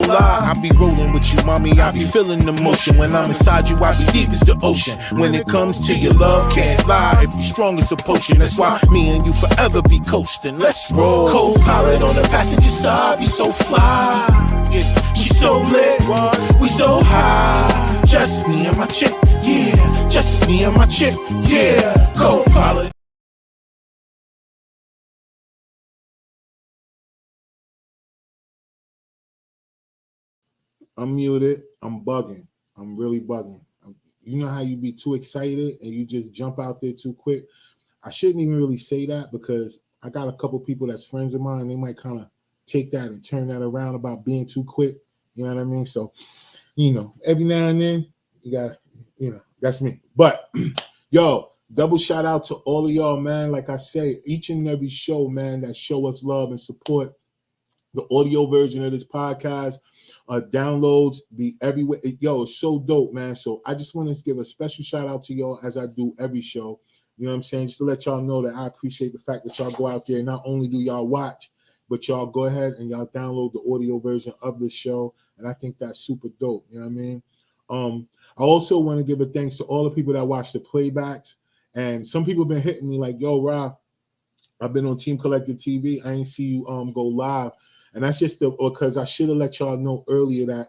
lie. I be rolling with you, mommy, I be feeling the motion. When I'm inside you, I be deep as the ocean. When it comes to your love, can't lie, it be strong as a potion. That's why me and you forever be coasting. Let's roll. Co-pilot on the passenger side, be so fly. Yeah, she so lit, we so high. Just me and my chick, yeah. Just me and my chick, yeah. Co-pilot. I'm muted. I'm bugging. I'm really bugging. You know how you be too excited and you just jump out there too quick? I shouldn't even really say that because I got a couple people that's friends of mine. They might kind of take that and turn that around about being too quick. You know what I mean? So, every now and then you got to, that's me. But, yo, double shout out to all of y'all, man. Like I say, each and every show, man, that show us love and support the audio version of this podcast. Downloads be everywhere. Yo, it's so dope, man. So I just wanted to give a special shout out to y'all as I do every show. You know what I'm saying? Just to let y'all know that I appreciate the fact that y'all go out there. Not only do y'all watch, but y'all go ahead and y'all download the audio version of the show. And I think that's super dope. You know what I mean? I also want to give a thanks to all the people that watch the playbacks. And some people have been hitting me like, yo, Rob, I've been on Team Collective TV. I ain't see you go live. And that's just because I should have let y'all know earlier that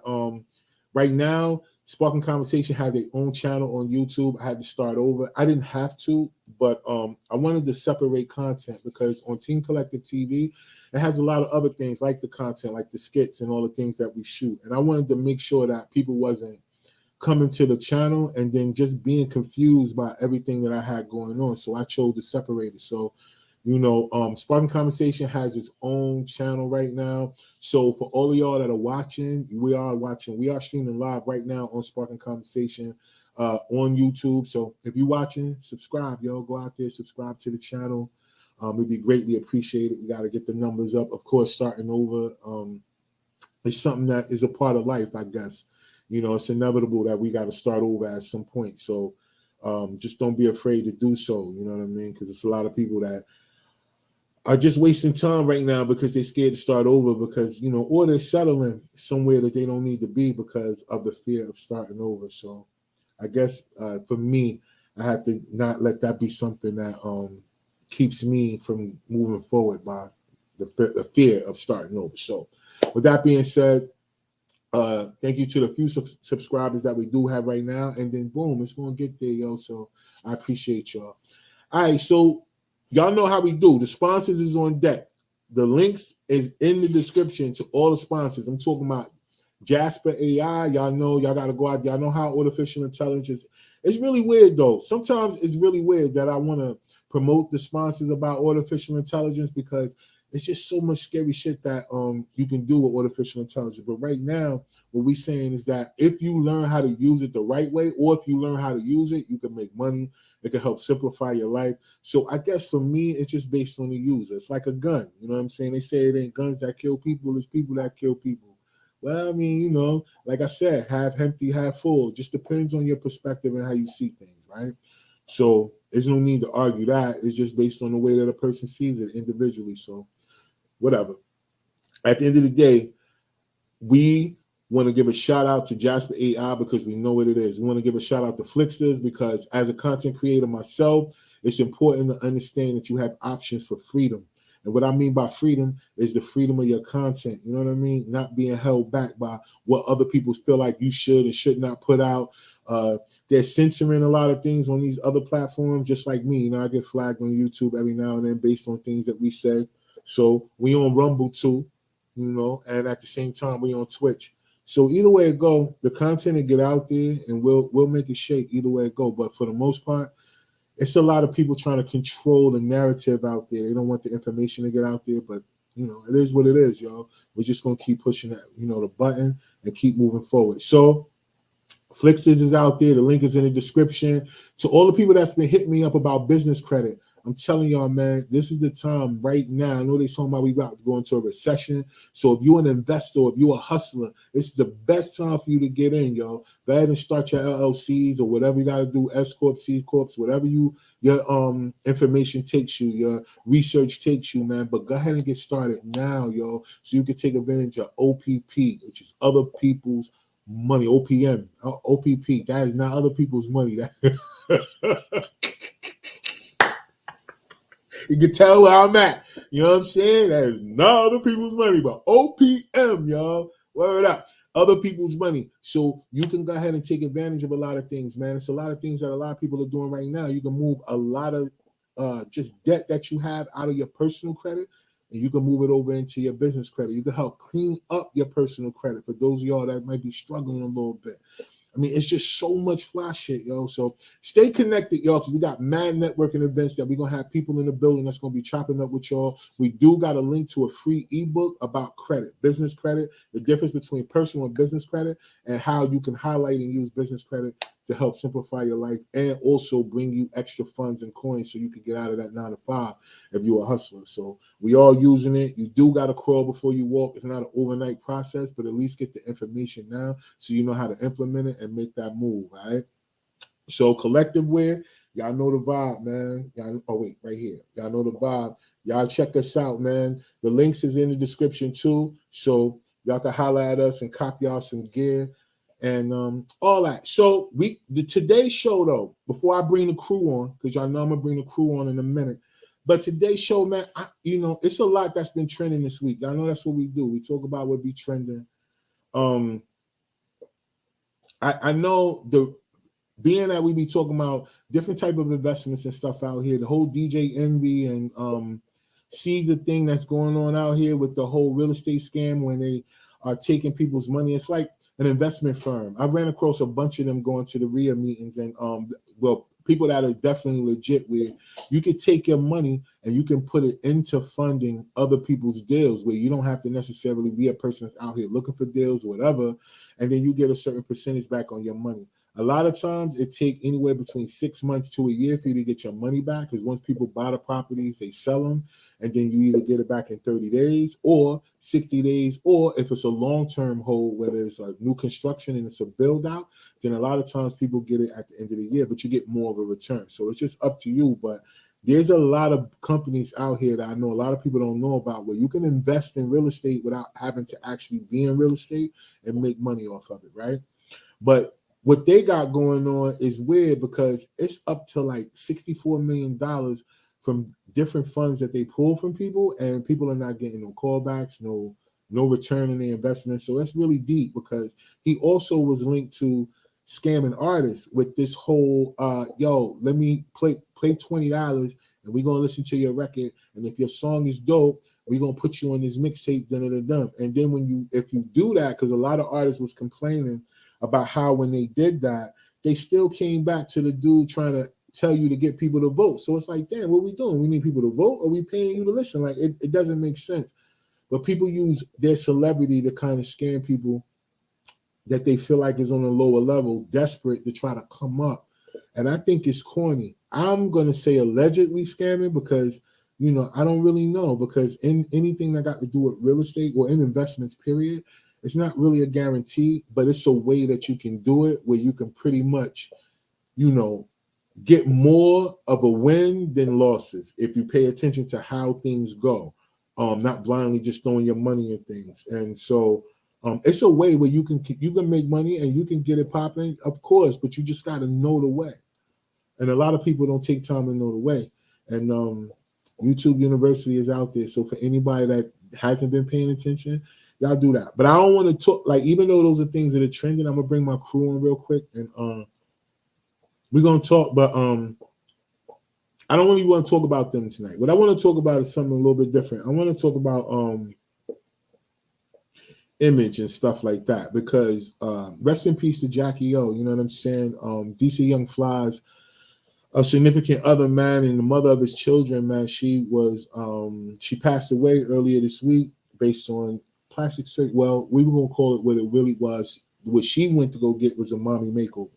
right now, Sparking Conversation had their own channel on YouTube. I had to start over. I didn't have to, but I wanted to separate content because on Team Collective TV, it has a lot of other things like the content, like the skits and all the things that we shoot. And I wanted to make sure that people wasn't coming to the channel and then just being confused by everything that I had going on. So I chose to separate it. So Sparking Conversation has its own channel right now. So for all of y'all that are watching, we are streaming live right now on Sparking Conversation on YouTube. So if you're watching, subscribe, yo. Go out there, subscribe to the channel. It'd be greatly appreciated. We got to get the numbers up. Of course, starting over. It's something that is a part of life, I guess. It's inevitable that we got to start over at some point. So just don't be afraid to do so. You know what I mean? Because it's a lot of people that are just wasting time right now because they're scared to start over because, or they're settling somewhere that they don't need to be because of the fear of starting over. So I guess for me, I have to not let that be something that keeps me from moving forward by the fear of starting over. So with that being said, thank you to the few subscribers that we do have right now. And then boom, it's going to get there, yo. So I appreciate y'all. All right, so y'all know how we do. The sponsors is on deck. The links is in the description to all the sponsors. I'm talking about Jasper AI. Y'all know, y'all got to go out. Y'all know how artificial intelligence. It's really weird, though. Sometimes it's really weird that I want to promote the sponsors about artificial intelligence because it's just so much scary shit that you can do with artificial intelligence. But right now, what we're saying is that if you learn how to use it the right way, or if you learn how to use it, you can make money. It can help simplify your life. So I guess for me, it's just based on the user. It's like a gun. You know what I'm saying? They say it ain't guns that kill people, it's people that kill people. Well, I mean, like I said, half empty, half full. Just depends on your perspective and how you see things, right? So there's no need to argue that. It's just based on the way that a person sees it individually. So whatever. At the end of the day, we want to give a shout out to Jasper AI because we know what it is. We want to give a shout out to Flixsters because as a content creator myself, it's important to understand that you have options for freedom. And what I mean by freedom is the freedom of your content. You know what I mean? Not being held back by what other people feel like you should and should not put out. They're censoring a lot of things on these other platforms, just like me. I get flagged on YouTube every now and then based on things that we say. So we on Rumble too, and at the same time we on Twitch. So either way it go, the content will get out there and we'll make it shake either way it go. But for the most part, it's a lot of people trying to control the narrative out there. They don't want the information to get out there, but it is what it is, y'all. We're just gonna keep pushing that, the button and keep moving forward. So Flixsters is out there. The link is in the description. To all the people that's been hitting me up about business credit, I'm telling y'all, man, this is the time right now. I know they talking about we about to go into a recession. So if you're an investor, if you're a hustler, this is the best time for you to get in, yo. Go ahead and start your LLCs or whatever you got to do, S Corp, C Corps, whatever your information takes you, your research takes you, man. But go ahead and get started now, yo, so you can take advantage of OPP, which is other people's money. OPM, OPP. That is not other people's money. You can tell where I'm at. You know what I'm saying? That is not other people's money, but OPM, y'all. Word up. Other people's money. So you can go ahead and take advantage of a lot of things, man. It's a lot of things that a lot of people are doing right now. You can move a lot of just debt that you have out of your personal credit, and you can move it over into your business credit. You can help clean up your personal credit for those of y'all that might be struggling a little bit. I mean, it's just so much fly shit, yo. So stay connected, y'all, because we got mad networking events that we're going to have people in the building that's going to be chopping up with y'all. We do got a link to a free ebook about credit, business credit, the difference between personal and business credit, and how you can highlight and use business credit to help simplify your life and also bring you extra funds and coins so you can get out of that 9 to 5 if you're a hustler. So we all using it. You do got to crawl before you walk. It's not an overnight process, but at least get the information now so you know how to implement it and make that move, all right? So collective wear, y'all know the vibe, man. Y'all, oh, wait, right here. Y'all know the vibe. Y'all check us out, man. The links is in the description too. So y'all can holler at us and cop y'all some gear and all that. So today's show, though, before I bring the crew on, because y'all know I'm going to bring the crew on in a minute, but today's show, man, it's a lot that's been trending this week. Y'all know that's what we do. We talk about what be trending. I know being that we be talking about different type of investments and stuff out here, the whole DJ Envy and Caesar thing that's going on out here with the whole real estate scam when they are taking people's money. It's like an investment firm. I ran across a bunch of them going to the RIA meetings and people that are definitely legit where you could take your money and you can put it into funding other people's deals where you don't have to necessarily be a person that's out here looking for deals or whatever, and then you get a certain percentage back on your money. A lot of times it takes anywhere between 6 months to a year for you to get your money back, because once people buy the properties, they sell them, and then you either get it back in 30 days or 60 days, or if it's a long-term hold, whether it's a new construction and it's a build-out, then a lot of times people get it at the end of the year, but you get more of a return. So it's just up to you, but there's a lot of companies out here that I know a lot of people don't know about where you can invest in real estate without having to actually be in real estate and make money off of it, right? But what they got going on is weird because it's up to like $64 million from different funds that they pull from people, and people are not getting no callbacks, no return in their investments. So that's really deep because he also was linked to scamming artists with this whole let me play $20 and we're gonna listen to your record, and if your song is dope, we're gonna put you on this mixtape, and then if you do that, because a lot of artists was complaining about how when they did that, they still came back to the dude trying to tell you to get people to vote. So it's like, damn, what are we doing? We need people to vote, or we paying you to listen? Like, it doesn't make sense. But people use their celebrity to kind of scam people that they feel like is on a lower level, desperate to try to come up. And I think it's corny. I'm going to say allegedly scamming because, I don't really know, because in anything that got to do with real estate or in investments, period, it's not really a guarantee, but it's a way that you can do it where you can pretty much, get more of a win than losses if you pay attention to how things go, not blindly just throwing your money in things. And so it's a way where you can make money and you can get it popping, of course, but you just got to know the way. And a lot of people don't take time to know the way. And YouTube University is out there. So for anybody that hasn't been paying attention, y'all do that. But I don't want to talk, like, even though those are things that are trending, I'm going to bring my crew on real quick and we're going to talk, but I don't really want to talk about them tonight. What I want to talk about is something a little bit different. I want to talk about image and stuff like that, because rest in peace to Jackie O, you know what I'm saying? DC Young Fly's a significant other, man, and the mother of his children, man, she passed away earlier this week based on plastic surgery. Well, we were going to call it what it really was. What she went to go get was a mommy makeover.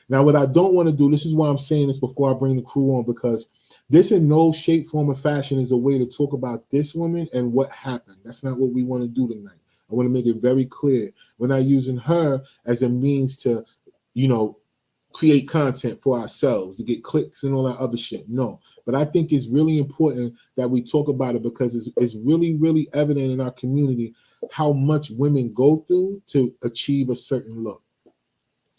Now, what I don't want to do, this is why I'm saying this before I bring the crew on, because this in no shape, form, or fashion is a way to talk about this woman and what happened. That's not what we want to do tonight. I want to make it very clear. We're not using her as a means to, create content for ourselves, to get clicks and all that other shit. No, but I think it's really important that we talk about it because it's really, really evident in our community how much women go through to achieve a certain look.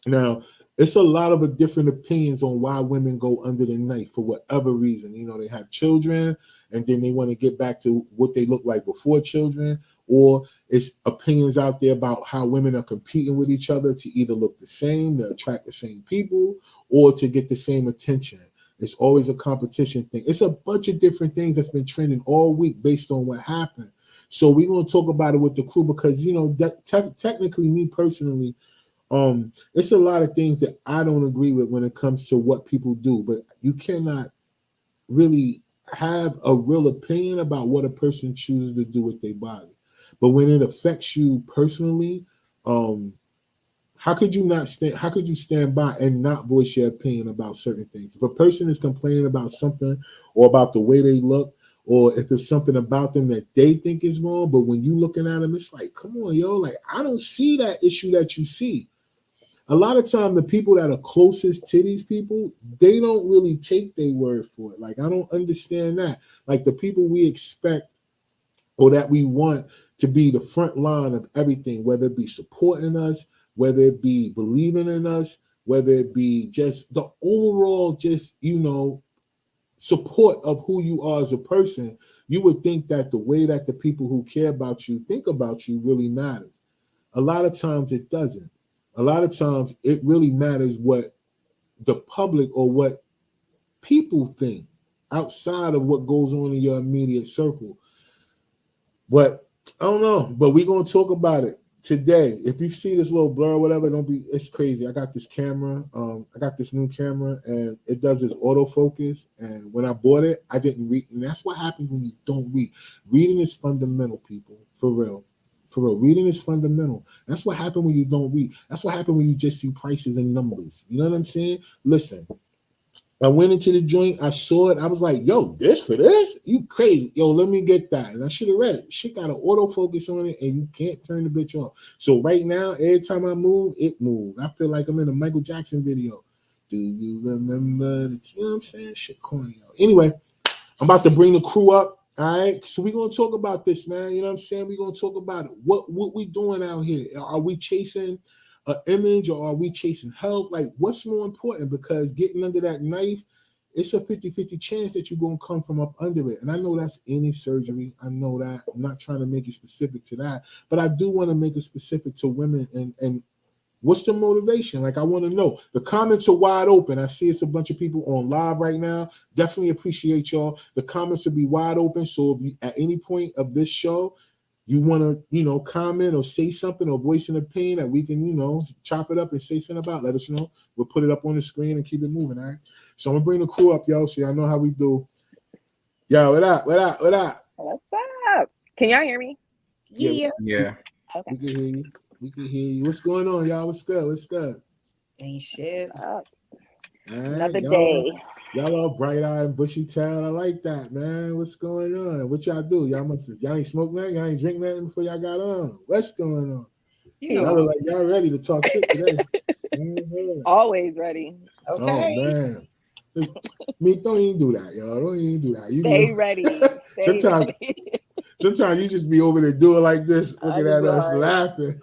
Now, it's a lot of different opinions on why women go under the knife for whatever reason. They have children and then they want to get back to what they look like before children, or it's opinions out there about how women are competing with each other to either look the same, to attract the same people, or to get the same attention. It's always a competition thing. It's a bunch of different things that's been trending all week based on what happened. So we're going to talk about it with the crew because, technically, me personally, it's a lot of things that I don't agree with when it comes to what people do, but you cannot really have a real opinion about what a person chooses to do with their body. But when it affects you personally, how could you stand by and not voice your opinion about certain things? If a person is complaining about something or about the way they look, or if it's something about them that they think is wrong, but when you looking at them, it's like, come on, yo, like I don't see that issue that you see. A lot of time, the people that are closest to these people, they don't really take their word for it. Like, I don't understand that. Like the people we expect or that we want to be the front line of everything, whether it be supporting us, whether it be believing in us, whether it be just the overall, support of who you are as a person, you would think that the way that the people who care about you think about you really matters. A lot of times it doesn't. A lot of times it really matters what the public or what people think outside of what goes on in your immediate circle. But I don't know. But we're going to talk about it today. If you see this little blur or whatever, it's crazy. I got this camera. I got this new camera and it does this autofocus. And when I bought it, I didn't read. And that's what happens when you don't read. Reading is fundamental, people, for real. For real, reading is fundamental. That's what happened when you don't read. That's what happened when you just see prices and numbers. You know what I'm saying? Listen, I went into the joint. I saw it. I was like, yo, this for this? You crazy. Yo, let me get that. And I should have read it. Shit got an autofocus on it, and you can't turn the bitch off. So right now, every time I move, it moves. I feel like I'm in a Michael Jackson video. Do you remember? You know what I'm saying? Shit corny. Yo. Anyway, I'm about to bring the crew up. All right, so we're gonna talk about this, man. You know what I'm saying? We're gonna talk about it. What we doing out here? Are we chasing an image or are we chasing health? Like, what's more important? Because getting under that knife, it's a 50-50 chance that you're gonna come from up under it. And I know that's any surgery. I know that. I'm not trying to make it specific to that, but I do want to make it specific to women and what's the motivation? Like, I want to know. The comments are wide open. I see it's a bunch of people on live right now. Definitely appreciate y'all. The comments will be wide open. So if you, at any point of this show, you want to, comment or say something or voice an opinion that we can, chop it up and say something about, let us know. We'll put it up on the screen and keep it moving, all right? So I'm going to bring the crew up, yo, so y'all know how we do. Yo, what up? What's up? Can y'all hear me? Yeah. Okay. We can hear you. What's going on, y'all? What's good? Ain't shit. Another day. Y'all all bright-eyed and bushy-tailed. I like that, man. What's going on? What y'all do? Y'all ain't smoke nothing? Y'all ain't drink nothing before y'all got on? What's going on? Y'all look like y'all ready to talk shit today. Mm-hmm. Always ready. Okay. Oh, man. Me, don't even do that, y'all. Don't even do that. Stay ready. Sometimes you just be over there doing like this, looking at us, laughing.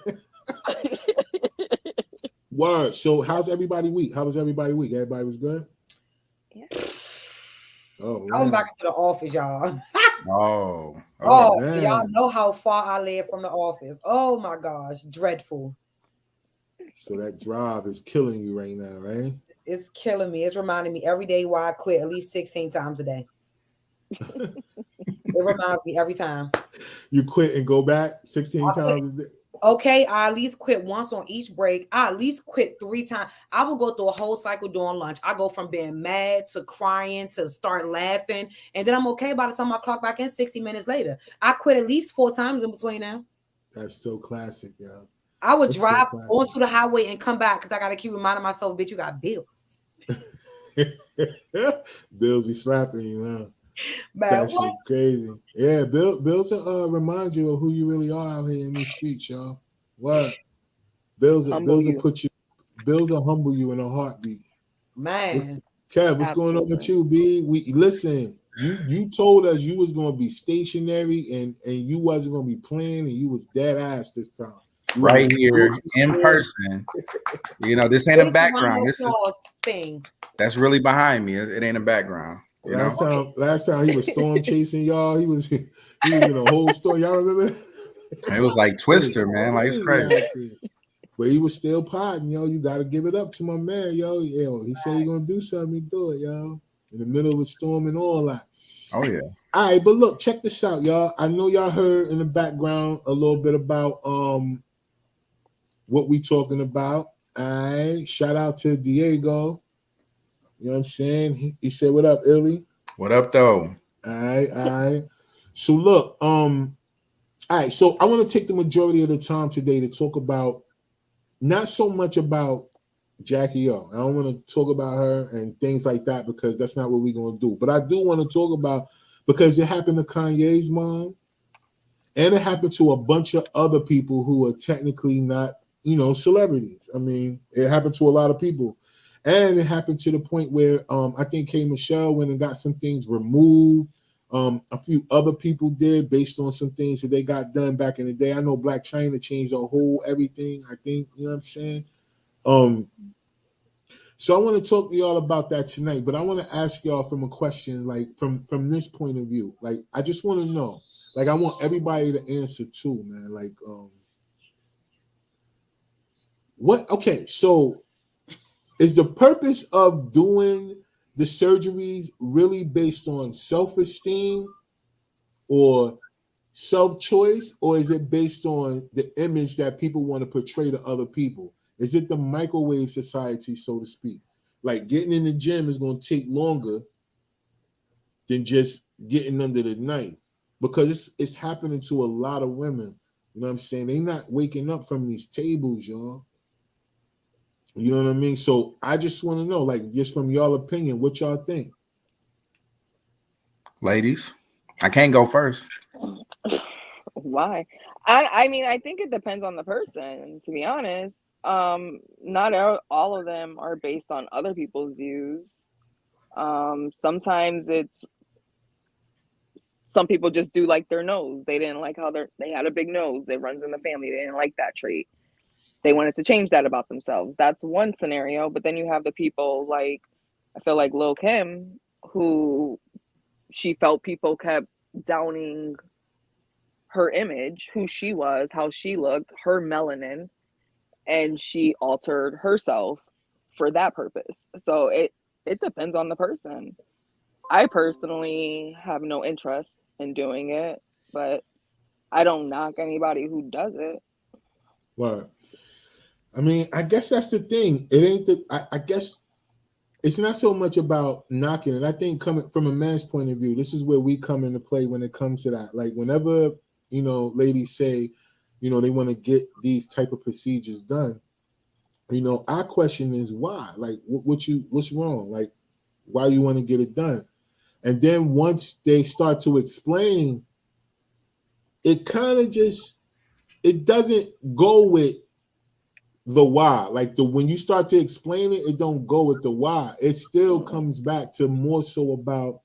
Word. So how's everybody week? How was everybody week? Everybody was good? Yeah. Oh, man. I'm back into the office, y'all. Oh, so y'all know how far I live from the office. Oh my gosh, dreadful. So that drive is killing you right now, right? It's killing me. It's reminding me every day why I quit at least 16 times a day. It reminds me every time. You quit and go back 16 times a day? Okay, I at least quit once on each break. I at least quit 3 times. I will go through a whole cycle during lunch. I go from being mad to crying to start laughing. And then I'm okay by the time I clock back in 60 minutes later. I quit at least 4 times in between now. That's so classic, yo. I would It's so drive classic. onto the highway and come back because I gotta keep reminding myself, bitch, you got bills. Bills be slapping you, huh? Man, That what? shit crazy. Yeah, bills to remind you of who you really are out here in these streets, y'all. What? Bills Humble will you. put you. Bills will humble you in a heartbeat. Man, Kev, what's going on with you, B? We listen. You told us you was gonna be stationary and you wasn't gonna be playing and you was dead ass this time. Right here in person. You know, this ain't a background. This is thing. that's really behind me. It ain't a background. You know? Last time he was storm chasing y'all. He was in a whole story. Y'all remember that? It was like Twister, man. Like it's crazy. But he was still potting, yo. You got to give it up to my man, yo. He said he gonna do something, he do it, yo. In the middle of a storm and all that. Oh yeah. All right, but look, check this out, y'all. I know y'all heard in the background a little bit about what we talking about. All right, shout out to Diego. You know what I'm saying? He said, "What up, Illy?" What up, though? All right. So look, all right. So I want to take the majority of the time today to talk about not so much about Jackie O. I don't want to talk about her and things like that because that's not what we're gonna do. But I do want to talk about because it happened to Kanye's mom, and it happened to a bunch of other people who are technically not, celebrities. I mean, it happened to a lot of people. And it happened to the point where I think K. Michelle went and got some things removed. A few other people did based on some things that they got done back in the day. I know Black China changed the whole everything, I think, you know what I'm saying? So I want to talk to y'all about that tonight, but I want to ask y'all from a question, like from this point of view. Like, I just want to know, like, I want everybody to answer too, man. Like, so is the purpose of doing the surgeries really based on self-esteem or self-choice, or is it based on the image that people want to portray to other people? Is it the microwave society, so to speak? Like getting in the gym is going to take longer than just getting under the knife, because it's happening to a lot of women. You know what I'm saying? They're not waking up from these tables, y'all. You know what I mean? So I just want to know, like, just from y'all opinion, what y'all think. Ladies, I can't go first. Why? I mean, I think it depends on the person, to be honest. Not all of them are based on other people's views. Sometimes some people just do like their nose. They didn't like how they had a big nose. It runs in the family. They didn't like that trait. They wanted to change that about themselves. That's one scenario. But then you have the people like, I feel like Lil' Kim, who she felt people kept downing her image, who she was, how she looked, her melanin, and she altered herself for that purpose. So it depends on the person. I personally have no interest in doing it, but I don't knock anybody who does it. Right. I mean, I guess that's the thing. It ain't I guess it's not so much about knocking it. I think coming from a man's point of view, this is where we come into play when it comes to that. Like whenever, ladies say, they want to get these type of procedures done, our question is why? Like what's wrong? Like why you want to get it done? And then once they start to explain, it kind of it doesn't go with the why. Like when you start to explain it, it don't go with the why. It still comes back to more so about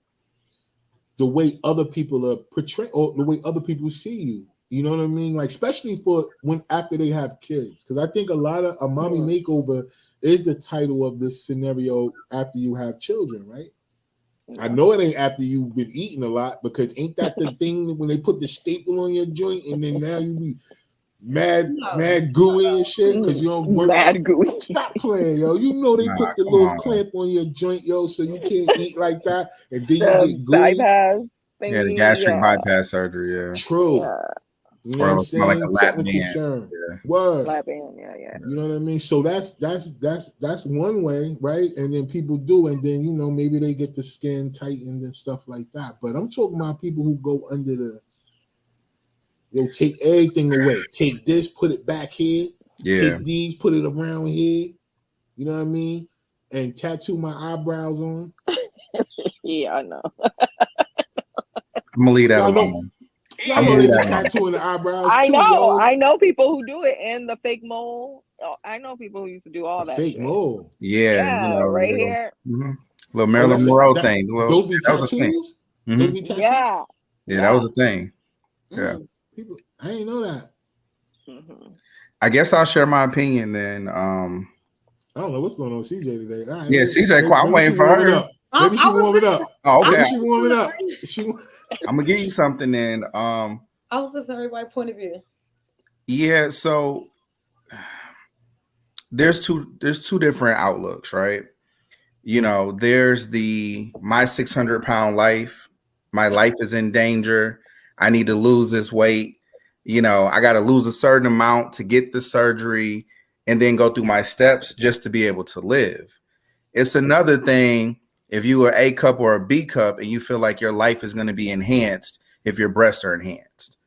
the way other people are portrayed or the way other people see you. You know what I mean? Like especially for when after they have kids, because I think a lot of a mommy makeover is the title of this scenario after you have children, right? I know it ain't after you've been eating a lot, because ain't that the thing when they put the staple on your joint and then now you be mad gooey and shit because you don't work out. Gooey. Stop playing, yo. You know they put the little clamp on your joint, yo, so you can't eat like that, and then you get gooey. Bypass thingy, Yeah, the gastric bypass surgery. Yeah. True. Yeah. You know what I'm saying? Like a lap Technical band. term. Yeah. Word. Lap band, yeah. You know what I mean? So that's one way, right? And then people do, and then maybe they get the skin tightened and stuff like that. But I'm talking about people who go under take everything away. Take this, put it back here. Yeah. Take these, put it around here. You know what I mean? And tattoo my eyebrows on. Yeah, I know. I'm gonna leave that Y'all know, alone. y'all know they be tattooing the eyebrows I too, know. yo. I know people who do it, and the fake mole. Oh, I know people who used to do all that Fake shit. mole. Yeah, Yeah, you know, right little, here. little Marilyn that's Monroe that- thing. Those be that was a thing. tattoos? Those be tattoos? Yeah. Yeah, that was a thing. Yeah. Mm. People, I didn't know that. Mhm. I guess I'll share my opinion then. I don't know what's going on with CJ today. All right, Yeah, CJ, I'm maybe waiting she for warming her. up. Maybe she warming up. Oh, okay. Maybe she warming up. I'm gonna give you something then. I was listening to everybody's point of view. Yeah, so there's two different outlooks, right? You know, there's the my 600-pound life. My life is in danger. I need to lose this weight. You know, I got to lose a certain amount to get the surgery and then go through my steps just to be able to live. It's another thing if you are A cup or a B cup and you feel like your life is going to be enhanced if your breasts are enhanced.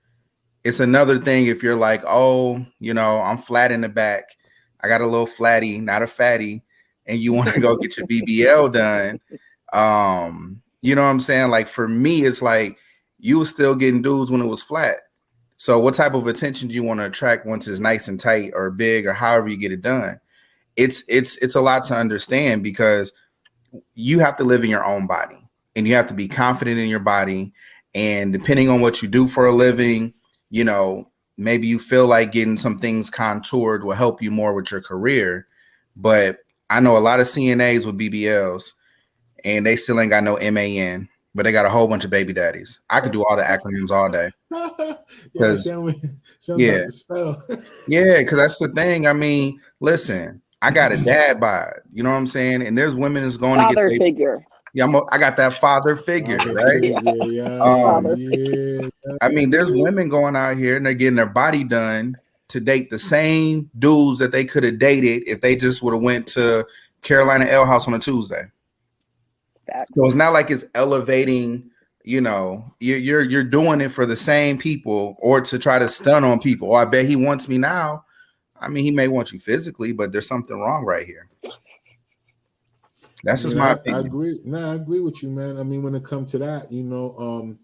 It's another thing if you're like, oh, you know, I'm flat in the back. I got a little flatty, not a fatty, and you want to go get your BBL done. You know what I'm saying? Like for me, it's like you were still getting dudes when it was flat. So what type of attention do you want to attract once it's nice and tight or big or however you get it done? It's a lot to understand because you have to live in your own body and you have to be confident in your body. And depending on what you do for a living, you know, maybe you feel like getting some things contoured will help you more with your career. But I know a lot of CNAs with BBLs and they still ain't got no MAN, but they got a whole bunch of baby daddies. I could do all the acronyms all day. Yeah, yeah, because that's the thing. I mean, listen, I got a dad bod, you know what I'm saying? And there's women that's going Father to get figure. Yeah, I got that father figure, right? Yeah. I mean, there's women going out here and they're getting their body done to date the same dudes that they could have dated if they just would have went to Carolina Ale House on a Tuesday. So it's not like it's elevating, you know, you're doing it for the same people or to try to stun on people. Oh, I bet he wants me now. I mean, he may want you physically, but there's something wrong right here. That's just my opinion. I agree. I agree with you, man. I mean, when it comes to that, you know,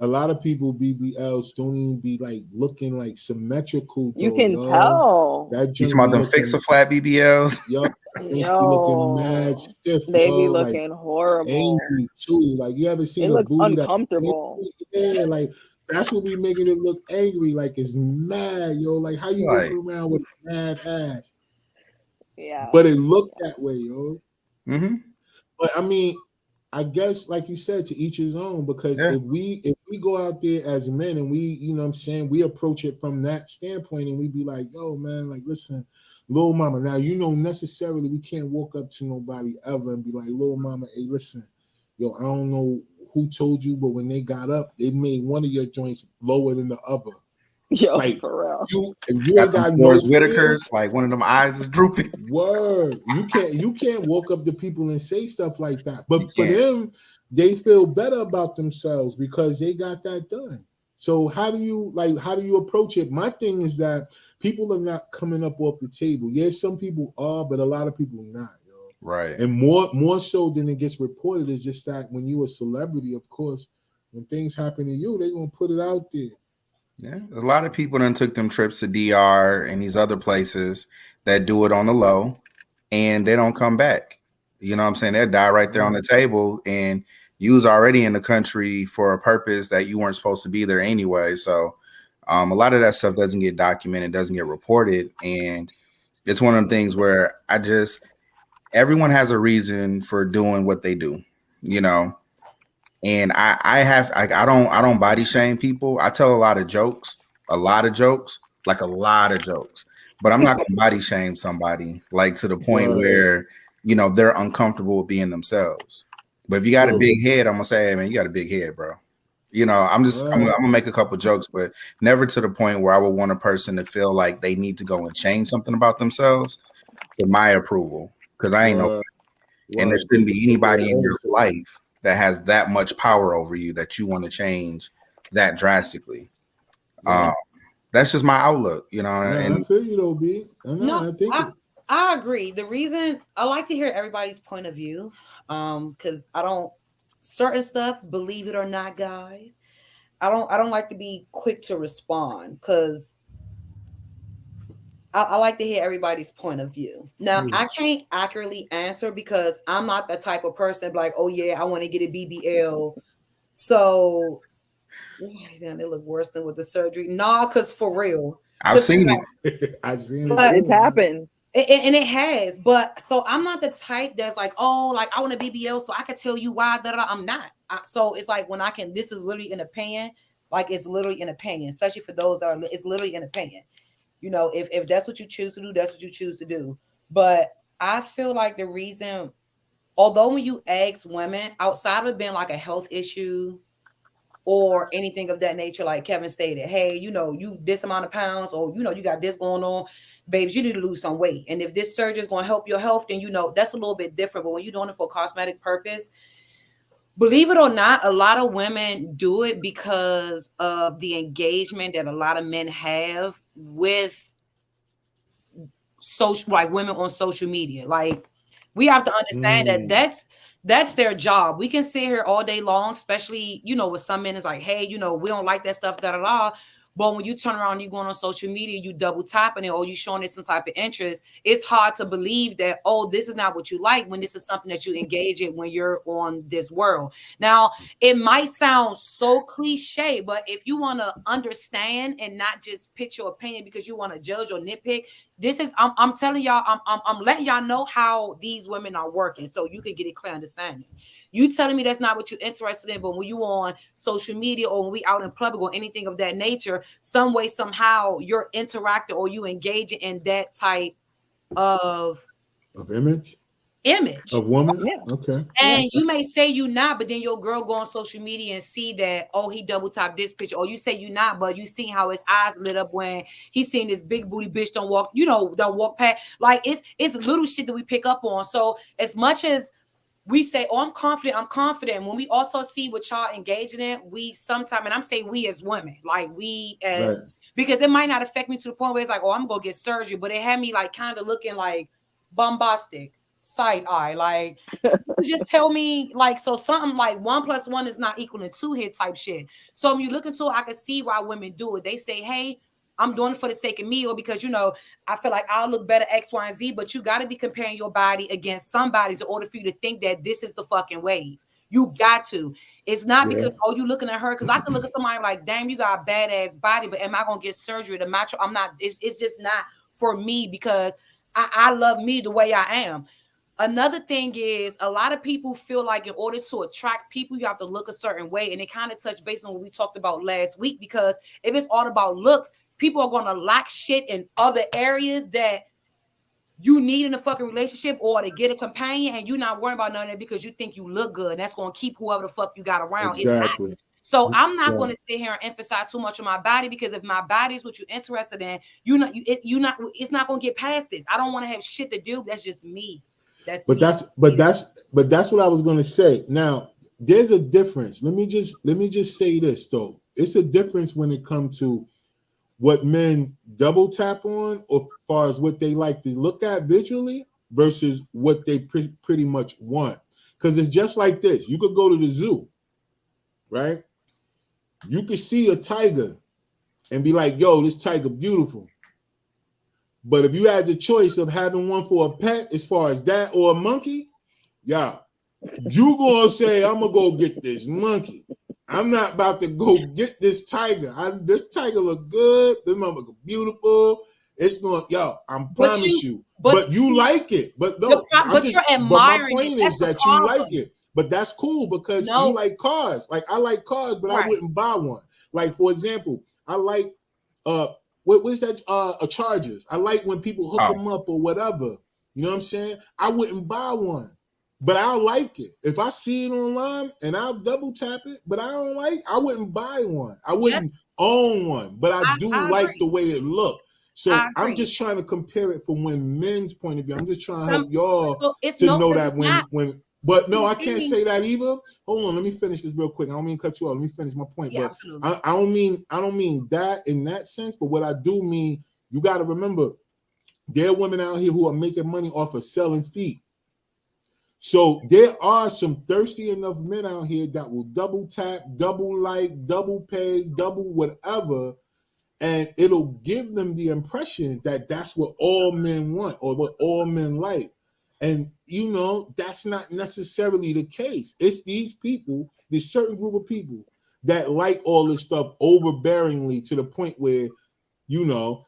a lot of people BBLs don't even be like looking like symmetrical. You can tell. That you talking about them fix-a-flat BBLs? Yup. They be looking mad stiff. They be looking horrible. Angry too. Like you ever seen a booty uncomfortable? Yeah, like that's what be making it look angry. Like it's mad, yo. Like how you walking around with a mad ass? Yeah. But it looked that way, yo. Mm-hmm. But I mean, I guess like you said, to each his own, because if we go out there as men and we, you know what I'm saying, we approach it from that standpoint and we be like, yo, man, like listen, little mama. Now you know necessarily we can't walk up to nobody ever and be like, little mama, hey, listen, yo, I don't know who told you, but when they got up, they made one of your joints lower than the other. Yo, like, for real. You ain't got no Whitaker's, like one of them eyes is drooping. Word. You can't walk up to people and say stuff like that. But for them, they feel better about themselves because they got that done. So how do you approach it? My thing is that people are not coming up off the table. Yes, some people are, but a lot of people not, yo. Right. And more so than it gets reported is just that when you're a celebrity, of course, when things happen to you, they're gonna put it out there. Yeah, a lot of people done took them trips to DR and these other places that do it on the low and they don't come back. You know what I'm saying? They'll die right there on the table and you was already in the country for a purpose that you weren't supposed to be there anyway. So a lot of that stuff doesn't get documented, doesn't get reported. And it's one of the things where everyone has a reason for doing what they do, you know? And I don't body shame people. I tell a lot of jokes, but I'm not gonna body shame somebody like to the point where, you know, they're uncomfortable with being themselves. But if you got a big head, I'm gonna say, hey, man, you got a big head, bro. You know, I'm gonna make a couple jokes, but never to the point where I would want a person to feel like they need to go and change something about themselves for my approval. Because I ain't no, and there shouldn't be anybody in your life that has that much power over you that you want to change that drastically. That's just my outlook, you know. Nah, And I feel you though, B. No, I think I agree. The reason I like to hear everybody's point of view, because I don't certain stuff, believe it or not, guys, I don't like to be quick to respond because I like to hear everybody's point of view. Now, I can't accurately answer because I'm not the type of person like, oh yeah, I want to get a BBL. So damn, they look worse than with the surgery. Nah, because for real. I've seen it. I've seen But it. It's happened. And it has, but so I'm not the type that's like, oh, like I want a BBL, so I can tell you why. I'm not. So it's like when I can. This is literally an opinion. Like it's literally an opinion, especially for those that are. It's literally an opinion. You know, if that's what you choose to do, that's what you choose to do. But I feel like the reason, although when you ask women outside of it being like a health issue or anything of that nature, like Kevin stated, hey, you know, you this amount of pounds, or you know, you got this going on, babes, you need to lose some weight. And if this surgery is going to help your health, then you know that's a little bit different. But when you're doing it for cosmetic purpose, believe it or not, a lot of women do it because of the engagement that a lot of men have with social, like women on social media. Like we have to understand that that's their job. We can sit here all day long, especially, you know, with some men, it's like, hey, you know, we don't like that stuff, da da da. But when you turn around, you going on social media, you double tapping it, or you showing it some type of interest, it's hard to believe that, oh, this is not what you like when this is something that you engage in when you're on this world. Now, it might sound so cliche, but if you want to understand and not just pitch your opinion because you want to judge or nitpick, this is, I'm telling y'all, I'm letting y'all know how these women are working so you can get a clear understanding. You telling me that's not what you're interested in, but when you on social media or when we out in public or anything of that nature, some way, somehow you're interacting or you engaging in that type of image of woman. Yeah. Okay. And you may say you not, but then your girl go on social media and see that, oh, he double tapped this picture, or you say you not, but you seen how his eyes lit up when he seen this big booty bitch don't walk past. Like it's little shit that we pick up on. So as much as we say, oh, I'm confident. When we also see what y'all engaging in, we sometimes, and I'm saying we as women, like we as, because it might not affect me to the point where it's like, oh, I'm gonna get surgery, but it had me like kind of looking like bombastic, side eye, like just tell me, like, so something like 1 + 1 is not equal to 2 here type shit. So when you look into it, I can see why women do it. They say, hey, I'm doing it for the sake of me, or because, you know, I feel like I'll look better X, Y, and Z, but you got to be comparing your body against somebody's in order for you to think that this is the fucking wave. You got to. It's not because, oh, you looking at her, because I can look at somebody like, damn, you got a badass body, but am I going to get surgery to match? I'm not, it's just not for me because I love me the way I am. Another thing is a lot of people feel like in order to attract people, you have to look a certain way. And it kind of touched base on what we talked about last week, because if it's all about looks, people are going to lack shit in other areas that you need in a fucking relationship or to get a companion, and you're not worrying about none of that because you think you look good. And that's going to keep whoever the fuck you got around. Exactly. So I'm not going to sit here and emphasize too much on my body, because if my body is what you're interested in, it's not going to get past this. I don't want to have shit to do. That's just me. That's what I was going to say. Now, there's a difference. Let me just say this though. It's a difference when it comes to what men double tap on, or as far as what they like to look at visually versus what they pretty much want. Because it's just like this. You could go to the zoo, right? You could see a tiger and be like, yo, this tiger beautiful. But if you had the choice of having one for a pet, as far as that or a monkey, yeah, you gonna say, I'm gonna go get this monkey. I'm not about to go get this tiger. This tiger look good. This motherfucker beautiful. It's going, I promise you. But you like it. But no, but my point is that you like it. But that's cool because you like cars. Like I like cars, but I wouldn't buy one. Like for example, I like what's that? A Chargers. I like when people hook them up or whatever. You know what I'm saying? I wouldn't buy one, but I'll like it. If I see it online and I'll double tap it, but I wouldn't buy one. I wouldn't own one, but I do like the way it looked. So I'm just trying to compare it from men's point of view. I'm just trying to help y'all to know that when But no, I can't say that either. Hold on, let me finish this real quick. I don't mean to cut you off. Let me finish my point. Yeah, but absolutely. I don't mean that in that sense. But what I do mean, you got to remember, there are women out here who are making money off of selling feet. So there are some thirsty enough men out here that will double tap, double like, double pay, double whatever, and it'll give them the impression that that's what all men want or what all men like. And, you know, that's not necessarily the case. It's these people, this certain group of people that like all this stuff overbearingly to the point where, you know,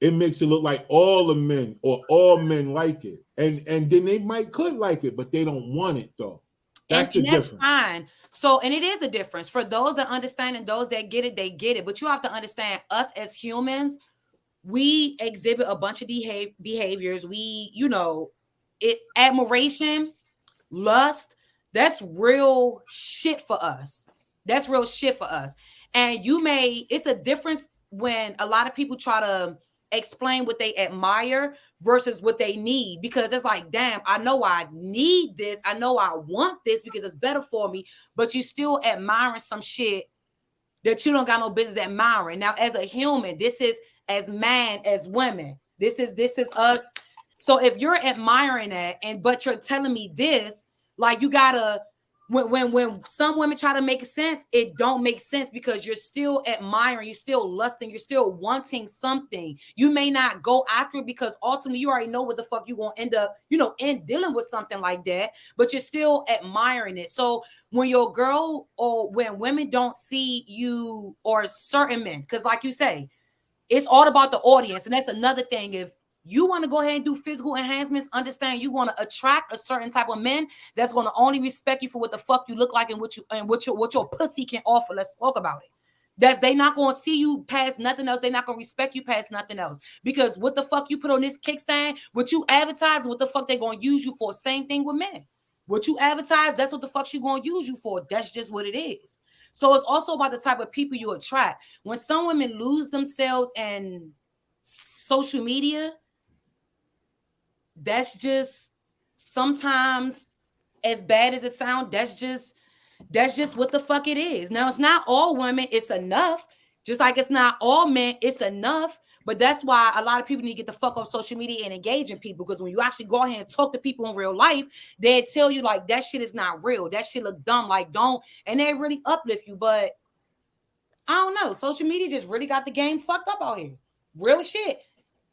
it makes it look like all the men or all men like it. And then they could like it, but they don't want it though. That's the difference. That's fine. So, and it is a difference for those that understand and those that get it, they get it. But you have to understand, us as humans, we exhibit a bunch of behaviors. We, you know, admiration, lust, that's real shit for us. That's real shit for us. And it's a difference when a lot of people try to explain what they admire versus what they need, because it's like, damn, I know I need this, I know I want this because it's better for me, but you still admiring some shit that you don't got no business admiring. Now, as a human, this is as man, as women, this is us. So if you're admiring that, but you're telling me this, like, you gotta, when some women try to make sense, it don't make sense because you're still admiring, you're still lusting, you're still wanting something. You may not go after it because ultimately you already know what the fuck you gonna end up, you know, in dealing with something like that, but you're still admiring it. So when your girl or when women don't see you, or certain men, because like you say, it's all about the audience. And that's another thing. If you want to go ahead and do physical enhancements, understand you want to attract a certain type of men that's going to only respect you for what the fuck you look like and what your pussy can offer. Let's talk about it. They not going to see you past nothing else. They're not going to respect you past nothing else. Because what the fuck you put on this kickstand, what you advertise, what the fuck they going to use you for. Same thing with men. What you advertise, that's what the fuck she going to use you for. That's just what it is. So it's also about the type of people you attract. When some women lose themselves in social media, that's just sometimes, as bad as it sounds, that's just what the fuck it is. Now, it's not all women, it's enough. Just like it's not all men, it's enough. But that's why a lot of people need to get the fuck off social media and engage in people. Because when you actually go ahead and talk to people in real life, they tell you like that shit is not real. That shit look dumb. Like, don't, and they really uplift you. But I don't know. Social media just really got the game fucked up out here. Real shit.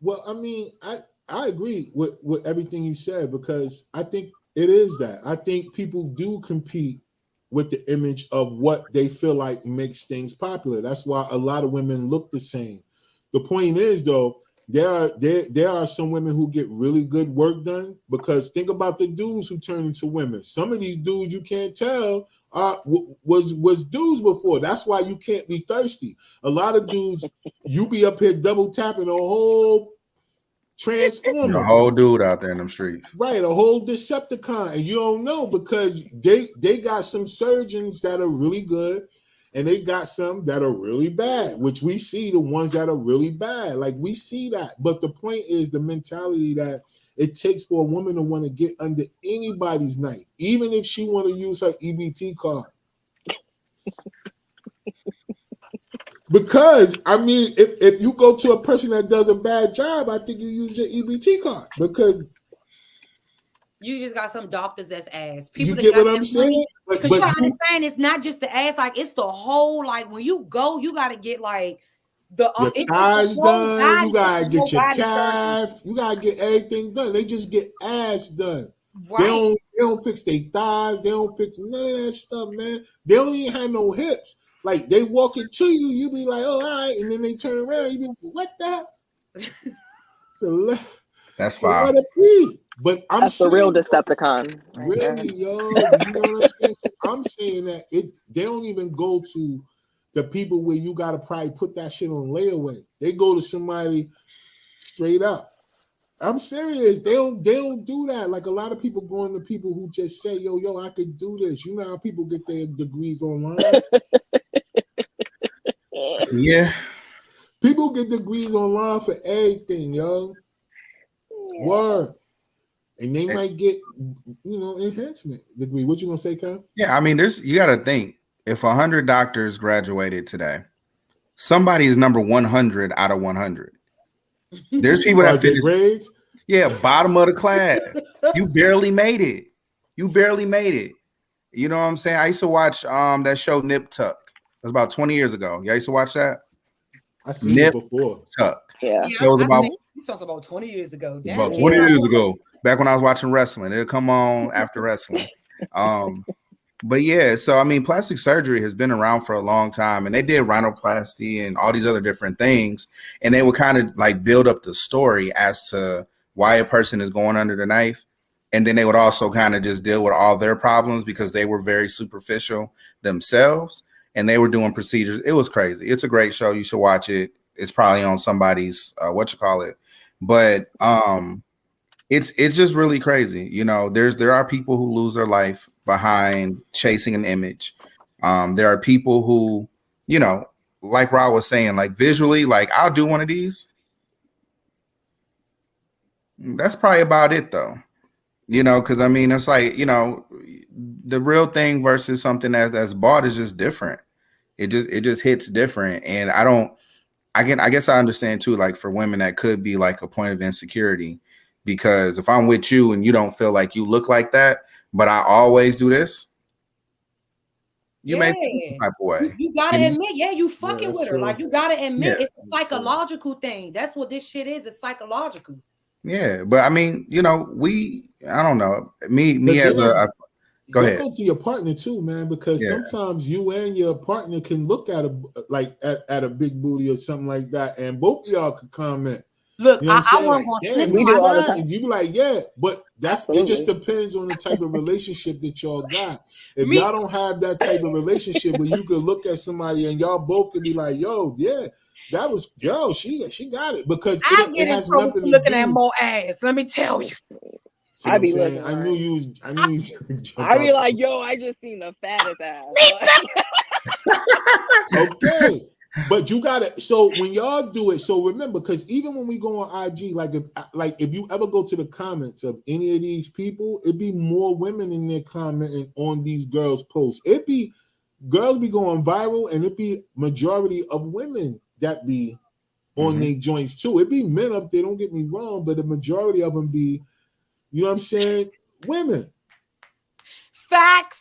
Well, I mean, I agree with everything you said, because I think it is that. I think people do compete with the image of what they feel like makes things popular. That's why a lot of women look the same. The point is, though, there are some women who get really good work done, because think about the dudes who turn into women. Some of these dudes you can't tell was dudes before. That's why you can't be thirsty. A lot of dudes, you be up here double tapping a whole transformer, a whole dude out there in them streets, right? A whole Decepticon, and you don't know, because they got some surgeons that are really good, and they got some that are really bad, which we see the ones that are really bad. Like, we see that. But the point is the mentality that it takes for a woman to want to get under anybody's knife, even if she want to use her EBT card. Because, I mean, if you go to a person that does a bad job, I think you use your EBT card, because you just got some doctors that's ass. People you get what I'm saying? Because you gotta understand, it's not just the ass, like it's the whole, like when you go, you gotta get like the your thighs done, you gotta get your calf, you gotta get everything done. They just get ass done. Right. They don't fix their thighs, they don't fix none of that stuff, man. They don't even have no hips. Like, they walk into you, you be like, oh, all right, and then they turn around, you be like, what the? That's fine. But that's the real Decepticon. Really, yo, you know what I'm saying? So I'm saying that they don't even go to the people where you gotta probably put that shit on layaway. They go to somebody straight up. I'm serious. They don't do that. Like, a lot of people going to people who just say, yo, I could do this. You know how people get their degrees online? Yeah. People get degrees online for everything, yo. Word. and they might get, enhancement degree. What you gonna say, Kyle? Yeah, I mean, you got to think, if 100 doctors graduated today, somebody is number 100 out of 100. There's people that their grades. Yeah, bottom of the class. You barely made it. You know what I'm saying? I used to watch that show Nip Tuck. It was about 20 years ago. Y'all used to watch that? I seen it before. Tuck. Yeah. It was about 20 years ago. Damn. About 20 years ago. Back when I was watching wrestling. It'll come on after wrestling. But yeah, so I mean, plastic surgery has been around for a long time, and they did rhinoplasty and all these other different things, and they would kind of like build up the story as to why a person is going under the knife, and then they would also kind of just deal with all their problems because they were very superficial themselves, and they were doing procedures. It was crazy. It's a great show. You should watch it. It's probably on somebody's but it's just really crazy. You know, there are people who lose their life behind chasing an image. There are people who, you know, like Rob was saying, like visually, like I'll do one of these. That's probably about it though. You know, because I mean, it's like, you know, the real thing versus something that's bought is just different. It just hits different. And I guess I understand too, like for women, that could be like a point of insecurity, because if I'm with you and you don't feel like you look like that, but I always do this, you may feel some type of way. You gotta admit, you fucking with her. True. Like you gotta admit, it's a psychological thing. That's what this shit is. It's psychological. Yeah, but I mean, you know, I don't know. Me as a go ahead. That goes to your partner too, man, because sometimes you and your partner can look at a big booty or something like that, and both of y'all could comment. Look, you know I want to snitch. We do all the time. And you be like, yeah, but it just depends on the type of relationship that y'all got. If y'all don't have that type of relationship where you could look at somebody and y'all both could be like, yo, that was she got it, because it has nothing to looking do. at more ass. Let me tell you. I be looking. I knew you. I be like, yo, I just seen the fattest ass. Okay, but you gotta. So when y'all do it, so remember, because even when we go on IG, if you ever go to the comments of any of these people, it'd be more women in there commenting on these girls' posts. It'd be girls be going viral, and it'd be majority of women that be on their joints too. It'd be men up there. Don't get me wrong, but the majority of them be, you know what I'm saying, women. Facts,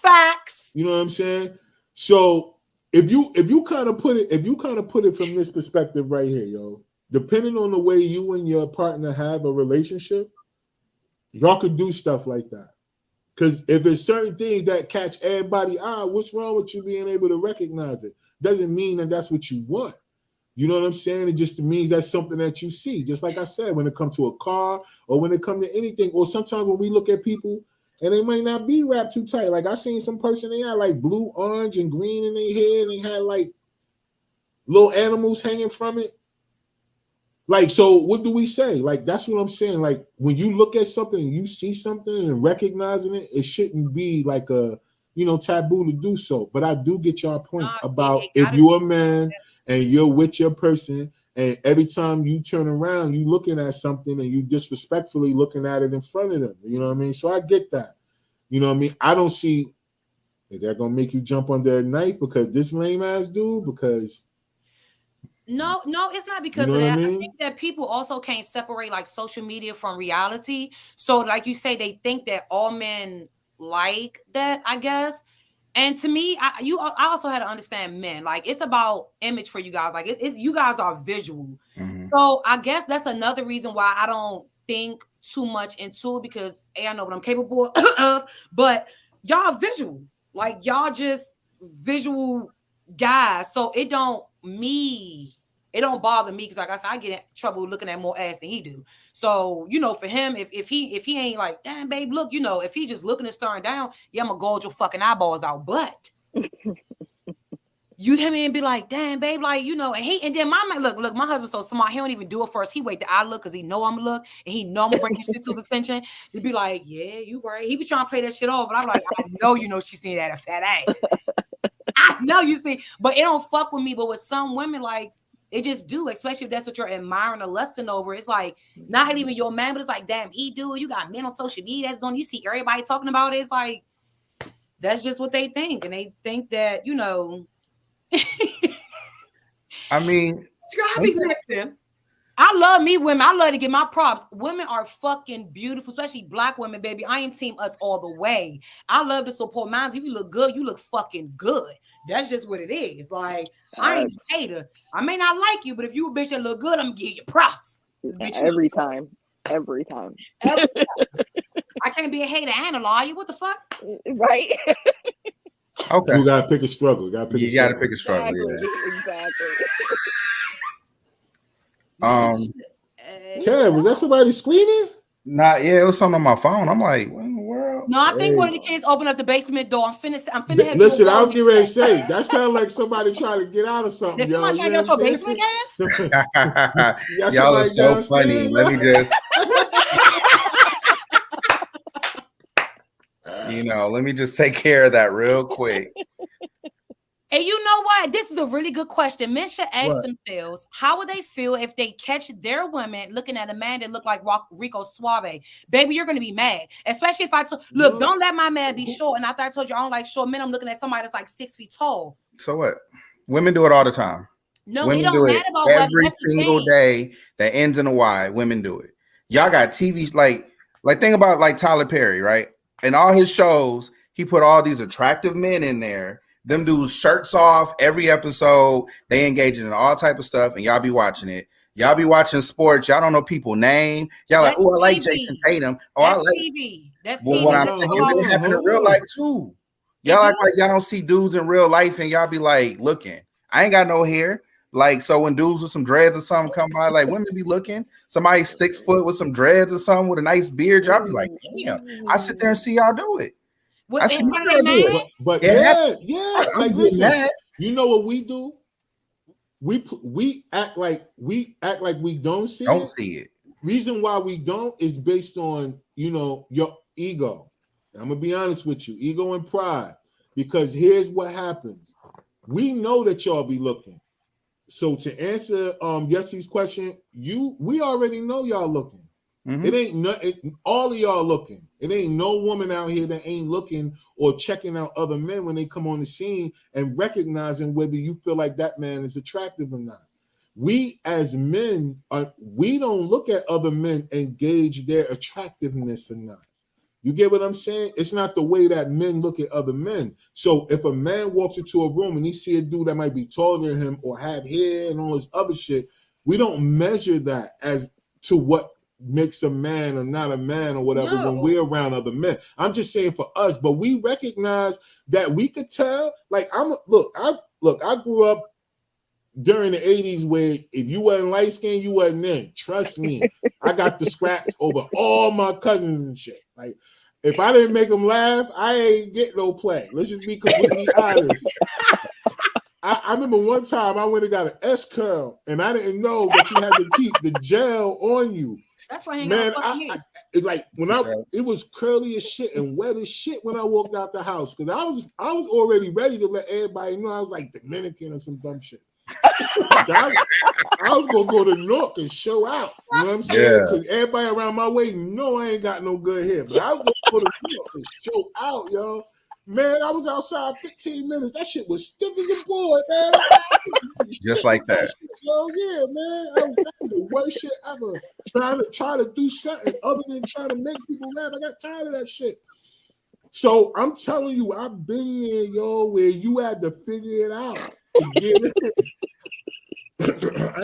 facts. You know what I'm saying? So if you kind of put it from this perspective right here, yo, depending on the way you and your partner have a relationship, y'all could do stuff like that. Because if there's certain things that catch everybody's eye, what's wrong with you being able to recognize it? Doesn't mean that that's what you want. You know what I'm saying? It just means that's something that you see. Just like I said, when it comes to a car or when it comes to anything, or sometimes when we look at people and they might not be wrapped too tight. Like I seen some person, they had like blue, orange, and green in their hair, and they had like little animals hanging from it. Like, so what do we say? Like, that's what I'm saying. Like, when you look at something and you see something and recognizing it, it shouldn't be like a, taboo to do so. But I do get your point about if you're a man and you're with your person, and every time you turn around, you looking at something and you disrespectfully looking at it in front of them. You know what I mean? So I get that. You know what I mean? I don't see if they're gonna make you jump under a knife because this lame ass dude, because No, it's not because of that. I think that people also can't separate like social media from reality. So, like you say, they think that all men like that, I guess. And to me, I also had to understand men. Like, it's about image for you guys. Like, it's you guys are visual. Mm-hmm. So I guess that's another reason why I don't think too much into it, because I know what I'm capable of, but y'all visual. Like, y'all just visual guys. So it don't bother me, because like I said, I get in trouble looking at more ass than he do. So, for him, if he ain't like, damn, babe, look, if he just looking and staring down, I'm gonna gouge your fucking eyeballs out. But you hear me and be like, damn, babe, like, and then my man, look, my husband's so smart, he don't even do it first. He wait till I look, because he know I'm look, and he know I'm gonna bring his shit to his attention. He'd be like, yeah, you right. He be trying to play that shit off, but I'm like, I know, she's seen that a fat ass. I know you see, but it don't fuck with me. But with some women, like, It just do, especially if that's what you're admiring or lusting over. It's like not even your man, but it's like, damn, he do. You got men on social media that's doing. You see everybody talking about it. It's like that's just what they think, and they think that I mean, I be listening. I love me women. I love to get my props. Women are fucking beautiful, especially black women, baby. I am team us all the way. I love to support mine. If you look good, you look fucking good. That's just what it is. Like, I ain't a hater. I may not like you, but if you a bitch that look good, I'm gonna give you props. Bitch, Every time. Every time. I can't be a hater and a liar. What the fuck? Right? okay. You gotta pick a struggle. You gotta pick a struggle. Exactly. Kev, was that somebody screaming? Nah, yeah, it was something on my phone. I'm like, what in the world? No, I think one of the kids opened up the basement door. I'm finna have Listen, I was getting ready to say that sounded like somebody trying to get out of something. Did somebody try to get out your basement, Kev? Y'all are so funny. Let me just let me just take care of that real quick. And you know what? This is a really good question. Men should ask themselves, how would they feel if they catch their women looking at a man that look like Rico Suave? Baby, you're going to be mad. Especially if look, don't let my man be short. And after I told you I don't like short men, I'm looking at somebody that's like 6 feet tall. So what? Women do it all the time. No, women it don't do matter it about every single day that ends in a Y. Women do it. Y'all got TV, like think about like Tyler Perry, right? In all his shows, he put all these attractive men in there. Them dudes shirts off every episode. They engaging in all type of stuff, and y'all be watching it. Y'all be watching sports. Y'all don't know people name. Y'all like, oh, I like Jason Tatum. Oh, that's I like TV. That's well, TV. what I'm saying, it happen in real life too. Y'all act like y'all don't see dudes in real life, and y'all be like, looking. I ain't got no hair. Like, so when dudes with some dreads or something come by, like women be looking. Somebody 6 foot with some dreads or something with a nice beard, y'all be like, damn. I sit there and see y'all do it. I said, but yeah. Like, listen, you know what we do? We act like we don't see it. Reason why we don't is based on your ego. I'm gonna be honest with you, ego and pride. Because here's what happens: we know that y'all be looking. So to answer Yessie's question, we already know y'all looking. Mm-hmm. It ain't all of y'all looking. It ain't no woman out here that ain't looking or checking out other men when they come on the scene and recognizing whether you feel like that man is attractive or not. We as men, we don't look at other men and gauge their attractiveness or not. You get what I'm saying? It's not the way that men look at other men. So if a man walks into a room and he see a dude that might be taller than him or have hair and all this other shit, we don't measure that as to what makes a man or not a man or whatever when we're around other men. I'm just saying for us, but we recognize that we could tell. Like I grew up during the 80s where if you wasn't light skinned, you wasn't in. Trust me, I got the scraps over all my cousins and shit. Like if I didn't make them laugh, I ain't get no play. Let's just be completely honest. I remember one time I went and got an S curl, and I didn't know that you had to keep the gel on you. That's why it was curly as shit and wet as shit when I walked out the house because I was already ready to let everybody know I was like Dominican or some dumb shit. I was gonna go to New York and show out. You know what I'm saying? Because everybody around my way know I ain't got no good hair, but I was gonna go to New York and show out, yo. Man, I was outside 15 minutes. That shit was stiff as a board, man. Just like that. Oh yeah, man. That was the worst shit ever. Trying to do something other than trying to make people laugh. I got tired of that shit. So I'm telling you, I've been there, yo, where you had to figure it out. I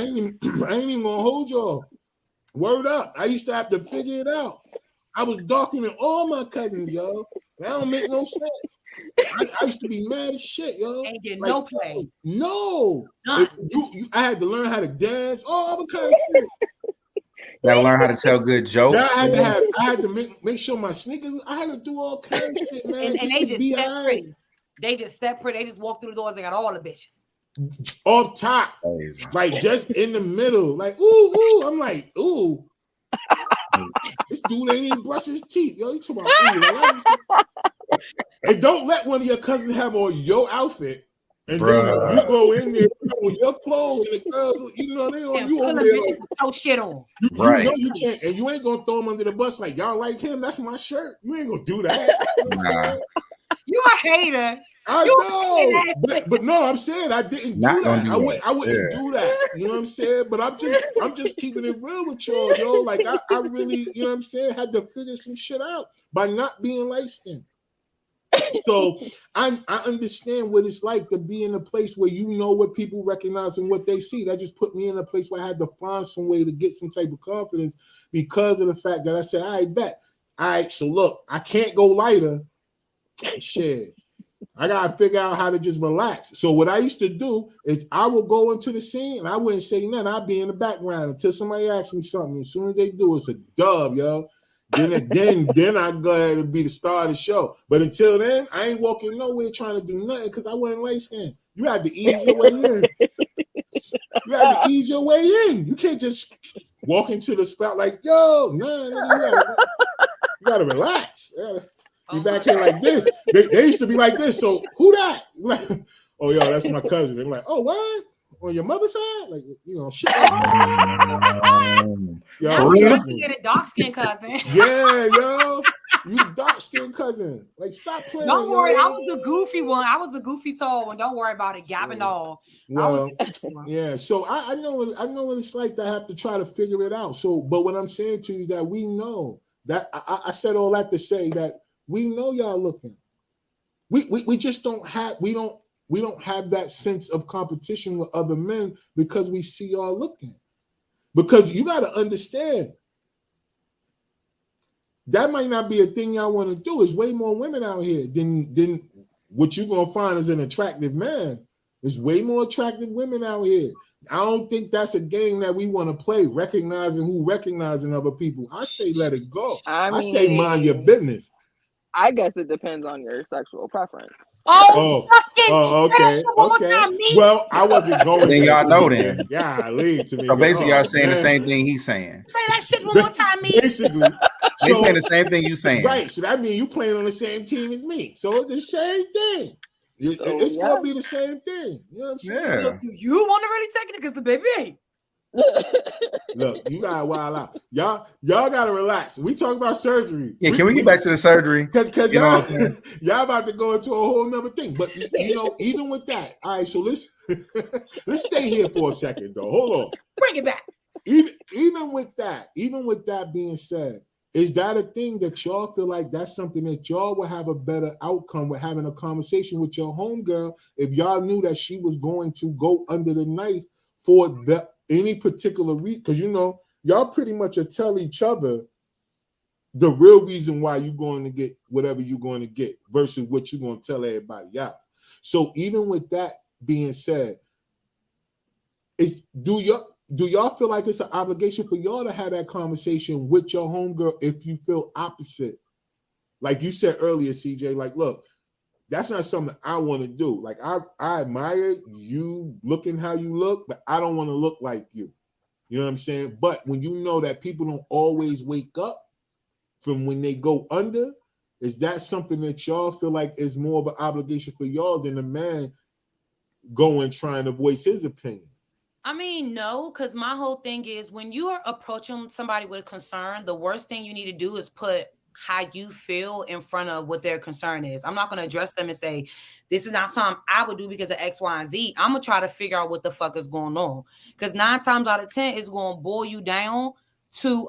ain't even gonna hold y'all. Word up. I used to have to figure it out. I was darker than all my cousins, yo. That don't make no sense. I used to be mad as shit, yo. Ain't get no play. No. I had to learn how to dance. All other kind of shit. Gotta learn how to tell good jokes. I had to make sure my sneakers. I had to do all kinds of shit, man. And they just step pretty. They just step pretty. They just walk through the doors. They got all the bitches. Off top, like just in the middle, like ooh. I'm like ooh. This dude ain't even brush his teeth, yo. You talking about ooh? Like, and don't let one of your cousins have on your outfit And Bruh. then you go in there with your clothes and the girls, you know, they on you over there like, throw shit on. you Right. know you can't, and you ain't gonna throw them under the bus like y'all like him. That's my shirt. You ain't gonna do that. You know what I'm Nah. saying? You a hater. I You know, but no, I'm saying I didn't Not do gonna that. do that. I wouldn't Yeah. do that. You know what I'm saying? But I'm just keeping it real with y'all, yo. Like I really, you know what I'm saying, had to figure some shit out by not being light skinned. So I understand what it's like to be in a place where you know what people recognize and what they see. That just put me in a place where I had to find some way to get some type of confidence because of the fact that I said, I bet. All right, so look, I can't go lighter. Shit. I gotta figure out how to just relax. So what I used to do is I would go into the scene and I wouldn't say nothing. I'd be in the background until somebody asks me something. As soon as they do, it's a dub, yo. Then I go ahead and be the star of the show. But until then, I ain't walking nowhere trying to do nothing because I wasn't light skinned. You had to ease your way in. You had to ease your way in. You can't just walk into the spot like, yo, nigga, you gotta relax. You gotta be back here like this. They used to be like this. So who that? Like, oh, yo, that's my cousin. They're like, oh, what? On your mother's side? Like, you know, shit. Yo, trust me. You get a dark skin cousin. Yeah, yo. You dark skinned cousin. Like, stop playing. Don't worry, yo. I was the goofy one. I was the goofy tall one. Don't worry about it. Gabbing all. Well, yeah. So I know what it's like to have to try to figure it out. So, but what I'm saying to you is that we know that I said all that to say that we know y'all looking. We just don't have we don't have that sense of competition with other men because we see y'all looking. Because you got to understand that might not be a thing y'all want to do. There's way more women out here than what you're gonna find as an attractive man. There's way more attractive women out here. I don't think that's a game that we want to play, recognizing other people. I say let it go. I say mind your business. I guess it depends on your sexual preference. Okay. Well, I wasn't going. Then y'all know then. Yeah, lead to me. So basically, y'all saying the same thing he's saying. Say that shit one more time, me. Basically, They saying the same thing you saying. Right. So that means you playing on the same team as me. So it's the same thing. It's gonna be the same thing. You know what I'm saying? Yeah. Look, do you want to really take it? Because the baby ain't. Look, you gotta wild out. Y'all gotta relax. We talk about surgery. Yeah, can we get back to the surgery? Because You know y'all, what I'm saying? y'all about to go into a whole nother thing. But you know, even with that, all right. So let's stay here for a second, though. Hold on. Bring it back. Even with that being said, is that a thing that y'all feel like that's something that y'all would have a better outcome with having a conversation with your homegirl if y'all knew that she was going to go under the knife for any particular reason? Because you know, y'all pretty much tell each other the real reason why you're going to get whatever you're going to get versus what you're going to tell everybody out. So even with that being said, do y'all feel like it's an obligation for y'all to have that conversation with your homegirl if you feel opposite? Like you said earlier, CJ, like, look, that's not something I want to do. Like, I admire you looking how you look, but I don't want to look like you. You know what I'm saying? But when you know that people don't always wake up from when they go under, is that something that y'all feel like is more of an obligation for y'all than a man going trying to voice his opinion? I mean, no, because my whole thing is when you are approaching somebody with concern, the worst thing you need to do is put how you feel in front of what their concern is. I'm not going to address them and say, this is not something I would do because of X, Y, and Z. I'm going to try to figure out what the fuck is going on. Because 9 times out of 10, it's going to boil you down to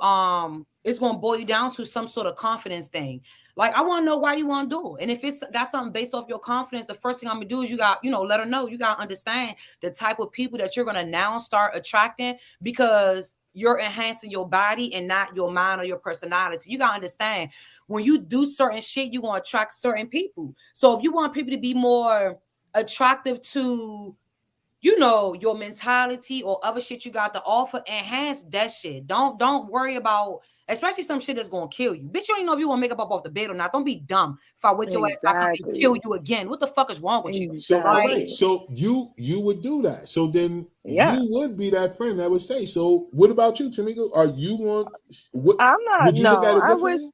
some sort of confidence thing. Like, I want to know why you want to do it. And if it's got something based off your confidence, the first thing I'm going to do is let her know. You got to understand the type of people that you're going to now start attracting because you're enhancing your body and not your mind or your personality. You got to understand when you do certain shit, you're going to attract certain people. So if you want people to be more attractive to, your mentality or other shit you got to offer, enhance that shit. Don't worry about, especially some shit that's gonna kill you. Bitch, you don't even know if you gonna make up off the bed or not. Don't be dumb if I wake your ass back up and kill you again. What the fuck is wrong with you? So all right, so you would do that. So then you would be that friend that would say. So what about you, Tamika? Are you on? I'm not. Would you look at it I wish. differently?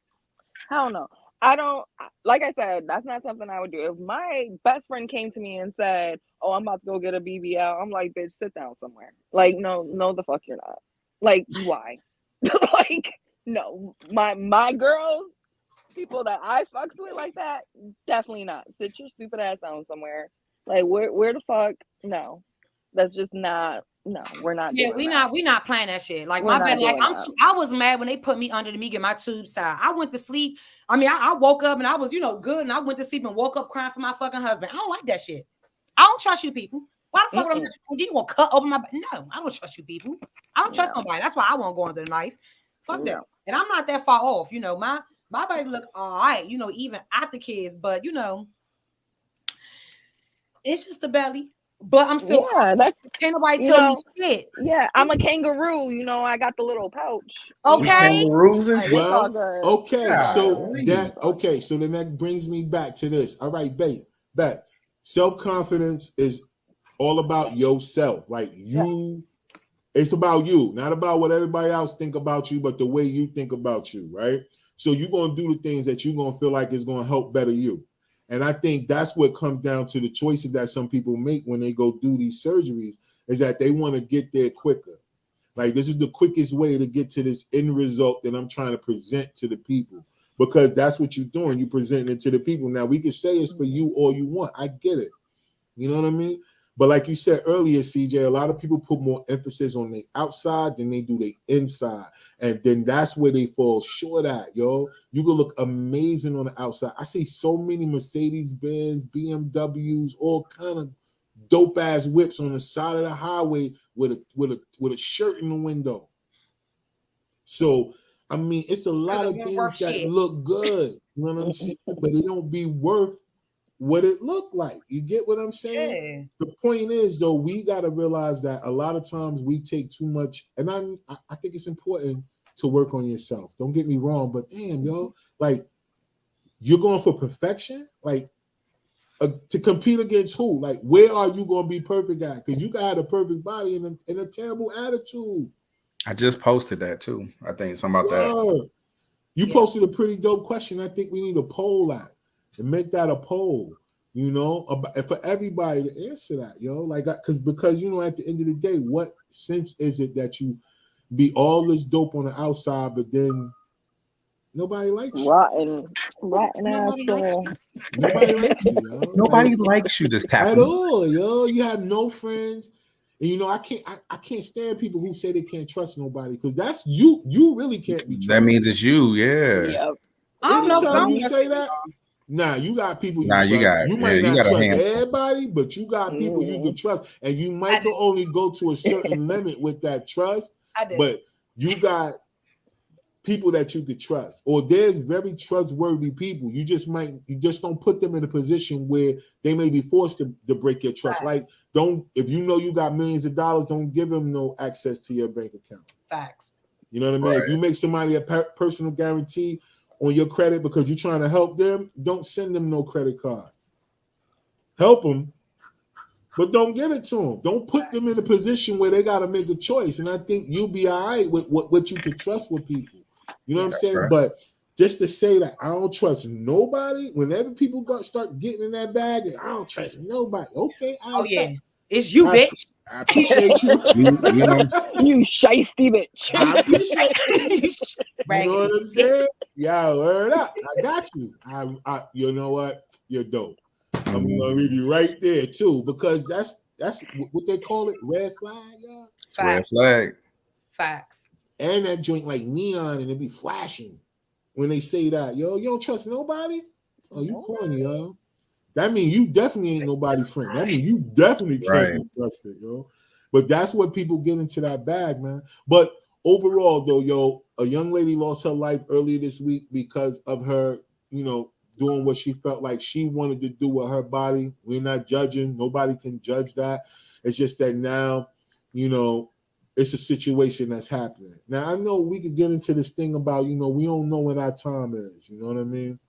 Hell no. I don't, like I said, that's not something I would do. If my best friend came to me and said, "Oh, I'm about to go get a BBL," I'm like, "Bitch, sit down somewhere." Like, no, the fuck you're not. Like, why? Like, no, my girls, people that I fucks with like that, definitely not. Sit your stupid ass down somewhere. Like, where the fuck? No, that's just not. No, we're not Yeah, doing that. we not playing that shit. Like We're my not bed, like doing that. I was mad when they put me under the me get my tubes tied. I went to sleep. I mean, I woke up and I was, good, and I went to sleep and woke up crying for my fucking husband. I don't like that shit. I don't trust you people. Why the fuck would I let you gonna cut open my no, I don't trust you people. I don't trust nobody. That's why I won't go under the knife. Fuck that. And I'm not that far off. My body look all right, even at the kids, but it's just the belly. But I'm still that's can't nobody tell me shit. Yeah, I'm a kangaroo. I got the little pouch. Okay. Kangaroos and shit. Well, okay. Yeah, so then that brings me back to this. All right, babe. Self-confidence is all about yourself. Like you, it's about you, not about what everybody else think about you, but the way you think about you, right? So you're gonna do the things that you're gonna feel like is gonna help better you. And I think that's what comes down to the choices that some people make when they go do these surgeries, is that they want to get there quicker. Like, this is the quickest way to get to this end result that I'm trying to present to the people, because that's what you're doing. You're presenting it to the people. Now, we can say it's for you all you want. I get it. You know what I mean? But like you said earlier, CJ, a lot of people put more emphasis on the outside than they do the inside. And then that's where they fall short at, yo. You can look amazing on the outside. I see so many Mercedes-Benz, BMWs, all kind of dope-ass whips on the side of the highway with a shirt in the window. So, I mean, it's a lot of things that look good. You know what I'm saying? But it don't be worth what it looked like. You get what I'm saying? Yeah. The point is, though, we got to realize that a lot of times we take too much, and I think it's important to work on yourself. Don't get me wrong, but damn, yo, like, you're going for perfection? Like, to compete against who? Like, where are you going to be perfect at? Because you got a perfect body and a terrible attitude. I just posted that too. I think something about that. You posted a pretty dope question. I think we need a poll that. And make that a poll, for everybody to answer that, yo. Like, because at the end of the day, what sense is it that you be all this dope on the outside, but then nobody likes you? Rotten asshole. Nobody likes you, yo. Nobody likes you, just at all, yo. You have no friends, and I can't stand people who say they can't trust nobody, because that's you. You really can't be trusted. That means it's you, yeah. Yep. Anytime you say that. Nah, you got people you trust. You might not trust everybody, but you got people you can trust. And you might only go to a certain limit with that trust, but you got people that you could trust. Or there's very trustworthy people. You just don't put them in a position where they may be forced to break your trust. Like, if you got millions of dollars, don't give them no access to your bank account. Facts. You know what I mean? Right. If you make somebody a personal guarantee on your credit because you're trying to help them, don't send them no credit card. Help them, but don't give it to them. Don't put them in a position where they got to make a choice. And I think you'll be all right with what you can trust with people. You know what I'm saying? Right. But just to say that I don't trust nobody, whenever people start getting in that bag, I don't trust nobody. Okay. It's you, bitch. I appreciate you. You shiesty bitch. I appreciate you. You know what I'm saying? Yeah, word up. I got you. I you know what? You're dope. I'm gonna leave you right there too, because that's what they call it, red flag, y'all. Red flag. Facts. And that joint like neon, and it be flashing when they say that. Yo, you don't trust nobody? Oh, you corny, yo. That means you definitely ain't nobody's friend. That means you definitely can't be trusted, yo. But that's what people get into that bag, man. But overall, though, yo, a young lady lost her life earlier this week because of her, doing what she felt like she wanted to do with her body. We're not judging. Nobody can judge that. It's just that now, it's a situation that's happening. Now, I know we could get into this thing about, we don't know when our time is. You know what I mean?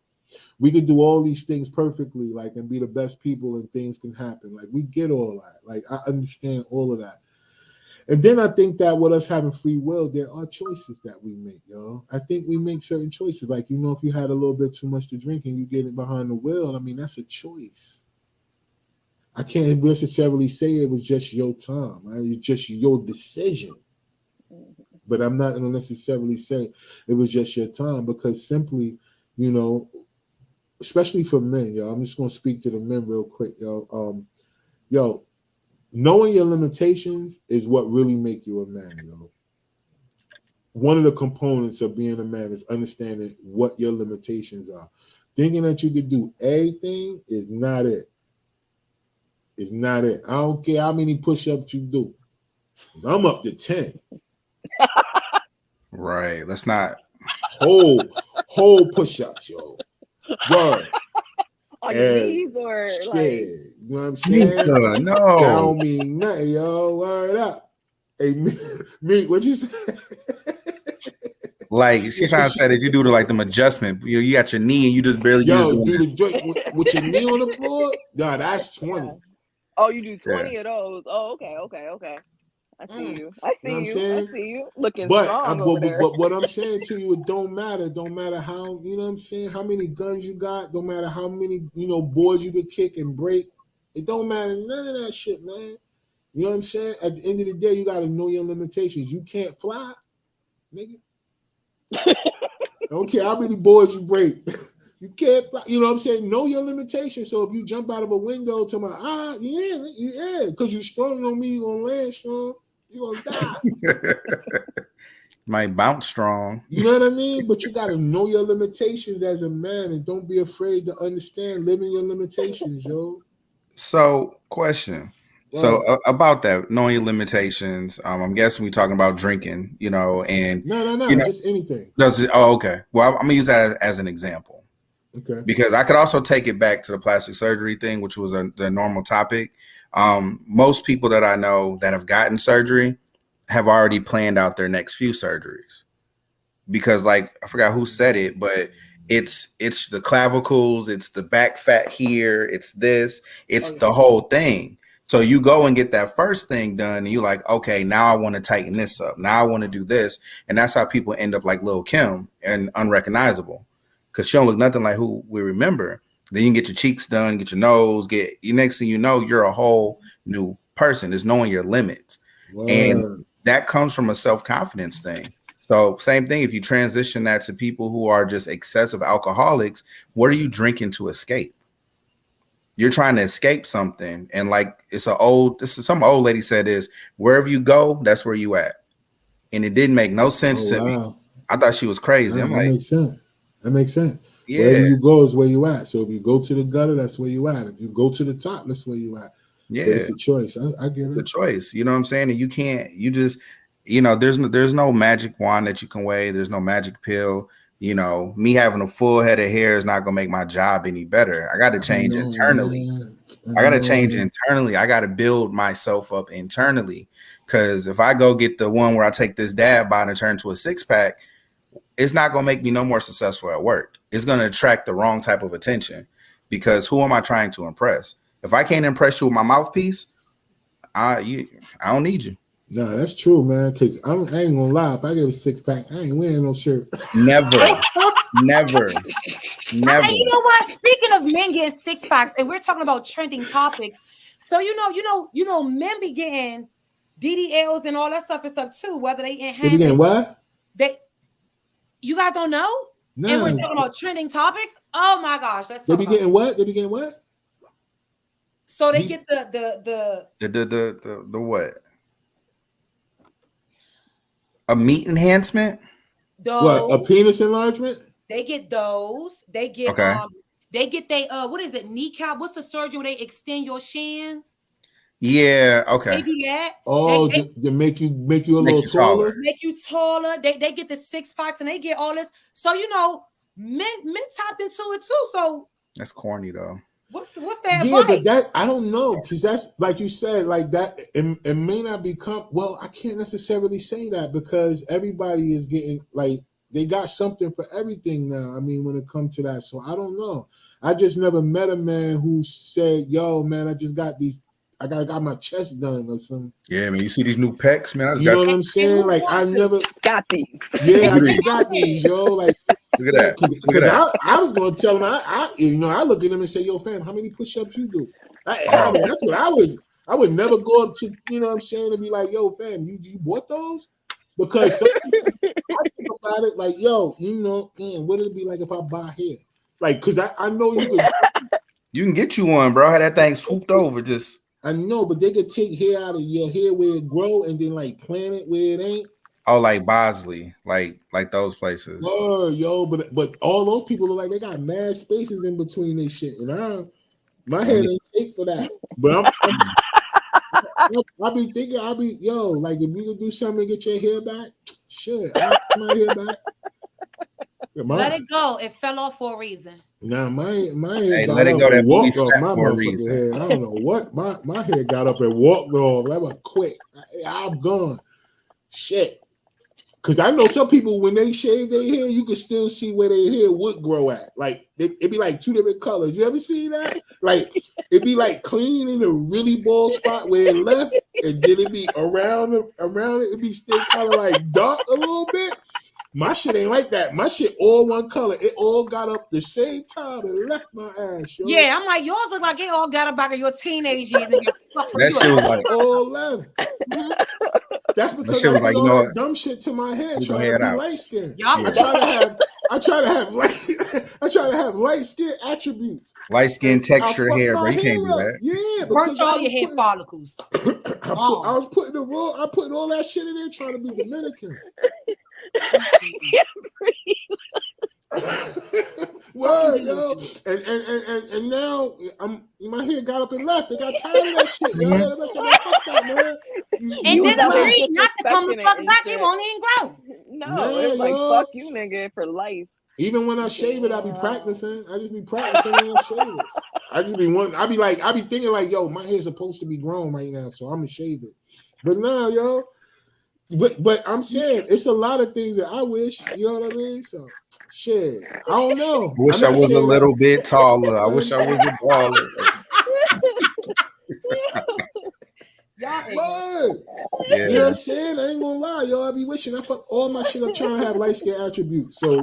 We could do all these things perfectly, like, and be the best people, and things can happen. Like, we get all that. Like, I understand all of that. And then I think that with us having free will, there are choices that we make, yo. I think we make certain choices. Like, you know, if you had a little bit too much to drink and you get it behind the wheel, I mean, that's a choice. I can't necessarily say it was just your time. Right? It's just your decision. But I'm not going to necessarily say it was just your time because simply, you know, especially for men, yo, I'm just going to speak to the men real quick, yo. Yo, knowing your limitations is what really make you a man, yo. One of the components of being a man is understanding what your limitations are. Thinking that you could do everything is not it. It's not it. I don't care how many push-ups you do. I'm up to 10. Right. Let's not. Whole push-ups, yo. Word. On your knees or Shit. like You know what I'm saying? Nika, That no. don't mean nothing, yo. Word up. Hey, me, what you say? Like she trying to say that you do the adjustment. You got your knee and you just barely Yo, doing do it. the joint with your knee on the floor? Nah, that's 20. Yeah. Oh, you do 20 of those. Oh, okay. I see you. I You know what I'm see saying? you. Looking But, strong over there. but what I'm saying to you, it don't matter. Don't matter how, you know what I'm saying, how many guns you got. Don't matter how many, you know, boards you could kick and break. It don't matter none of that shit, man. You know what I'm saying? At the end of the day, you got to know your limitations. You can't fly, nigga. I don't care how many boards you break. You can't fly. You know what I'm saying? Know your limitations. So if you jump out of a window to my, yeah, because you're strong on me, you're going to land strong. You're going to die. Might bounce strong. You know what I mean? But you got to know your limitations as a man and don't be afraid to understand living your limitations, yo. So, question. Wow. So about that, knowing your limitations, I'm guessing we're talking about drinking, you know, and No, you know, just anything. Okay. Well, I'm gonna use that as an example. Okay. Because I could also take it back to the plastic surgery thing, which was the normal topic. Most people that I know that have gotten surgery have already planned out their next few surgeries. Because, like, I forgot who said it, but it's the clavicles, it's the back fat here, it's this, it's the whole thing. So you go and get that first thing done, and you're like, okay, now I want to tighten this up. Now I want to do this, and that's how people end up like Lil' Kim and unrecognizable, because she don't look nothing like who we remember. Then you can get your cheeks done, get your nose, next thing you know, you're a whole new person. It's knowing your limits, and that comes from a self-confidence thing. So same thing, if you transition that to people who are just excessive alcoholics, what are you drinking to escape? You're trying to escape something. And like, some old lady said is, wherever you go, that's where you at. And it didn't make no sense to me. I thought she was crazy. I'm that like, makes sense. That makes sense. Yeah. Wherever you go is where you at. So if you go to the gutter, that's where you at. If you go to the top, that's where you at. Yeah. But it's a choice. I get it. It's a choice. You know what I'm saying? And you just, you know, there's no magic wand that you can wave. There's no magic pill. You know, me having a full head of hair is not going to make my job any better. I got to change internally. I got to change internally. I got to build myself up internally. Because if I go get the one where I take this dab bod and turn to a 6-pack, it's not going to make me no more successful at work. It's going to attract the wrong type of attention. Because who am I trying to impress? If I can't impress you with my mouthpiece, I don't need you. No, that's true, man. Because I ain't gonna lie. If I get a 6-pack, I ain't wearing no shirt. Never. And you know what? Speaking of men getting 6-packs, and we're talking about trending topics. So you know, men be getting DDLs and all that stuff and stuff too. Whether they enhance. They be getting what? You guys don't know? No. And we're talking about trending topics. Oh my gosh, They be getting what? They be getting what? So they get the what? A meat enhancement? Those, what? A penis enlargement? They get those. They get they get what is it? Kneecap? What's the surgery where they extend your shins? Yeah, okay. They do that. Oh, they make you a little taller. Make you taller. They get the 6-packs and they get all this. So you know, men tapped into it too. So that's corny though. What's that? Yeah, but that I don't know, because that's like you said, like that. It may not become. Well, I can't necessarily say that because everybody is getting like they got something for everything now. I mean, when it comes to that, so I don't know. I just never met a man who said, "Yo, man, I just got these. I got my chest done or something. Yeah, man. You see these new pecs, man. I just You know got what I'm saying? Like I never. Got these. Yeah, I Look at just got these, yo. Like, look at that. Look at because that. I was gonna tell him, I look at him and say, yo, fam, how many push-ups you do? I mean, that's what I would never go up to, you know what I'm saying, and be like, yo, fam, you bought those? Because some people, I think about it like, yo, you know, man, what would it be like if I buy hair? Like, because I know you could. You can get you one, bro. Had that thing swooped over, just. I know, but they could take hair out of your hair where it grow and then like plant it where it ain't. Oh, like Bosley, like those places. Oh, yo, but all those people look like they got mad spaces in between their shit, and my head ain't shaped for that. But I'll be thinking, like if you could do something to get your hair back, shit, I'll get my hair back. Let it go. It fell off for a reason. Nah, my hair Hey, got let it up go, and that walked booty off fat my for a motherfucking reason. head. I don't know what my hair got up and walked off. That was quick. I'm gone. Shit. Because I know some people, when they shave their hair, you can still see where their hair would grow at. Like, it'd be like two different colors. You ever see that? Like, it'd be like clean in a really bald spot where it left, and then it'd be around it, it'd be still kind of like dark a little bit. My shit ain't like that. My shit all one color. It all got up the same time and left my ass, yo. Yeah, I'm like, yours look like it all got up back in your teenage years and got fucked from That you. shit was like, all left. That's because shit I was did like, you all know that what? dumb shit to my hair, Keep your trying head to be out. light skinned. Y'all- I try to have light skin attributes. light skin I texture fucked hair, my bro. You can't do up. that. Yeah, Burnt because all your hair follicles. I was putting all that shit in there trying to be Dominican. Word, yo. And now my hair got up and left. They got tired of that shit, yo. They said, man, fuck that, man. And then was agree just not to come the disrespecting fuck it and back, shit. it won't even grow. No, Yeah, it's like yo. fuck you, nigga, for life. Even when I shave it, I be practicing. I just be practicing when I shave it. I be thinking like, yo, my hair's supposed to be grown right now, so I'm gonna shave it. But nah, yo. But I'm saying it's a lot of things that I wish, you know what I mean? So shit, I don't know. I wish I was a little bit taller. I wish I was a baller. Word. Yeah. You know what I'm saying? I ain't gonna lie, yo. I be wishing I fuck all my shit. I'm trying to have light skin attributes. So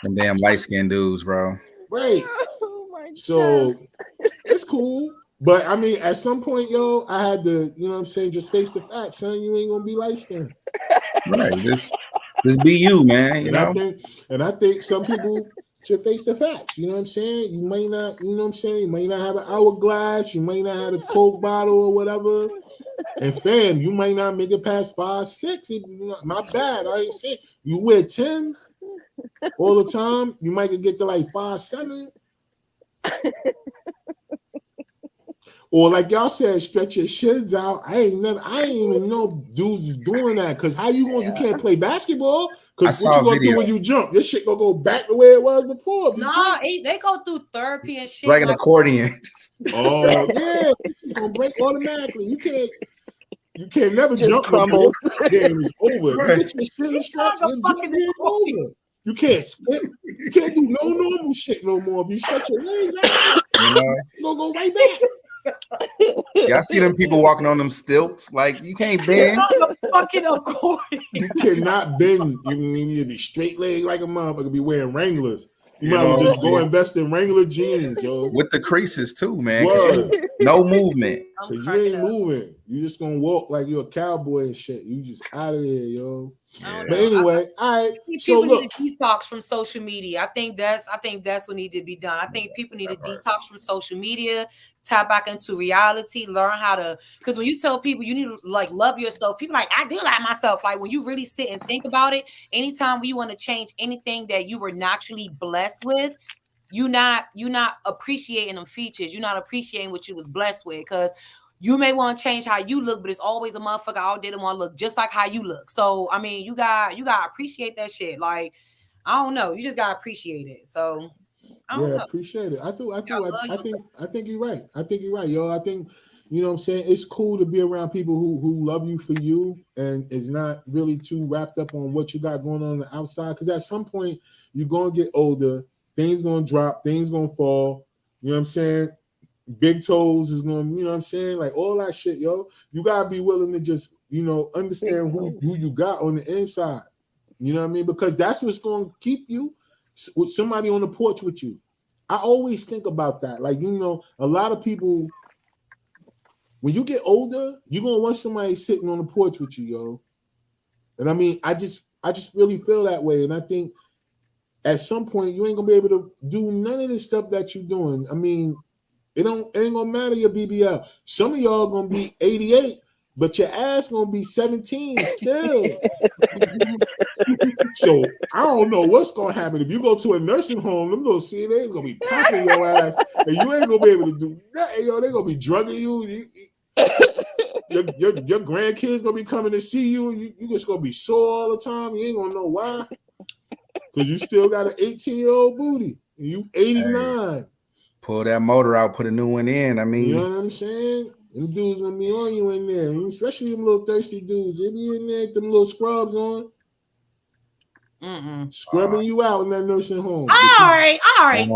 Them damn light skinned dudes, bro. right. Oh my So it's cool. But I mean, at some point, yo, I had to, you know what I'm saying, just face the fact, son. You ain't gonna be light skinned. Right. Just be you, man. You know. I think some people should face the facts. You know what I'm saying? You might not, you know what I'm saying? You might not have an hourglass. You might not have a Coke bottle or whatever. And fam, you might not make it past 5'6". My bad. I ain't saying you wear 10s all the time. You might get to like 5'7". Or like y'all said, stretch your shins out. I ain't even know dudes is doing that. Cause how you going? You can't play basketball. Cause what you gonna do when you jump? Your shit gonna go back the way it was before. No, they go through therapy and shit. Like an accordion. Oh yeah, it's gonna break automatically. You can't never just jump. crumbles. The game is over. Right. You get your shins stretched, It's your like a jump fucking game over. You can't skip. You can't do no normal shit no more. If you stretch your legs out, You know. you gonna go right back. Yeah, I see them people walking on them stilts. Like you can't bend. It's a fucking accordion. You cannot bend. You need to be straight leg like a motherfucker. Be wearing Wranglers. You You might know well what just I'm go saying? invest in Wrangler jeans, yo. With the creases too, man. 'Cause Word. no movement. Cause you ain't moving. You just gonna walk like you're a cowboy and shit. You just out of there, yo. Yeah. But anyway, all right. People So look, need to detox from social media. I think that's what needs to be done. I think people need to detox from social media, tap back into reality, learn how to. Because when you tell people you need to like love yourself, people are like I do like myself. Like when you really sit and think about it, anytime you want to change anything that you were naturally blessed with, you're not appreciating them features. You're not appreciating what you was blessed with because. You may want to change how you look, but it's always a motherfucker out there that want to look just like how you look. So I mean, you got to appreciate that shit. Like, I don't know, you just gotta appreciate it. So I don't know. Appreciate it. I think you're right. I think you're right, yo. I think you know what I'm saying. It's cool to be around people who love you for you and is not really too wrapped up on what you got going on the outside. Because at some point you're gonna get older, things gonna drop, things gonna fall. You know what I'm saying? big toes is gonna, you know what I'm saying? Like all that shit, yo. You gotta be willing to just, you know, understand who you got on the inside. You know what I mean? Because that's what's gonna keep you with somebody on the porch with you. I always think about that. Like, you know, a lot of people, when you get older, you're gonna want somebody sitting on the porch with you, yo. And I mean, I just really feel that way. And I think at some point you ain't gonna be able to do none of this stuff that you're doing. I mean, it ain't gonna matter your BBL. Some of y'all gonna be 88, but your ass gonna be 17 still. So I don't know what's gonna happen if you go to a nursing home. Them little CNAs gonna be popping your ass, and you ain't gonna be able to do nothing. Yo, they gonna be drugging you. Your grandkids gonna be coming to see you. You just gonna be sore all the time. You ain't gonna know why, because you still got an 18-year-old booty. And you 89. Hey, pull that motor out, put a new one in. I mean, you know what I'm saying? Them dudes gonna be on you in there, especially them little thirsty dudes. They be in there with them little scrubs on, scrubbing you out in that nursing home. All right. All right,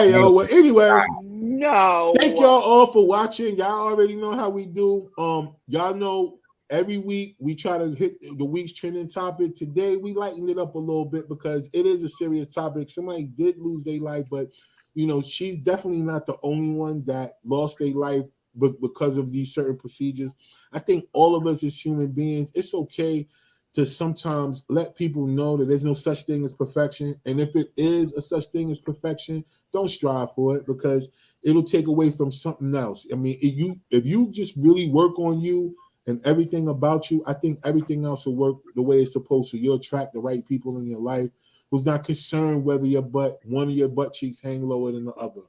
yo. Well, anyway. No. Thank y'all all for watching. Y'all already know how we do. Y'all know every week we try to hit the week's trending topic. Today we lightened it up a little bit because it is a serious topic. Somebody did lose their life, but you know, she's definitely not the only one that lost their life because of these certain procedures. I think all of us as human beings, it's okay to sometimes let people know that there's no such thing as perfection. And if it is a such thing as perfection, don't strive for it because it'll take away from something else. I mean, if you just really work on you and everything about you, I think everything else will work the way it's supposed to. You'll attract the right people in your life who's not concerned whether one of your butt cheeks hang lower than the other.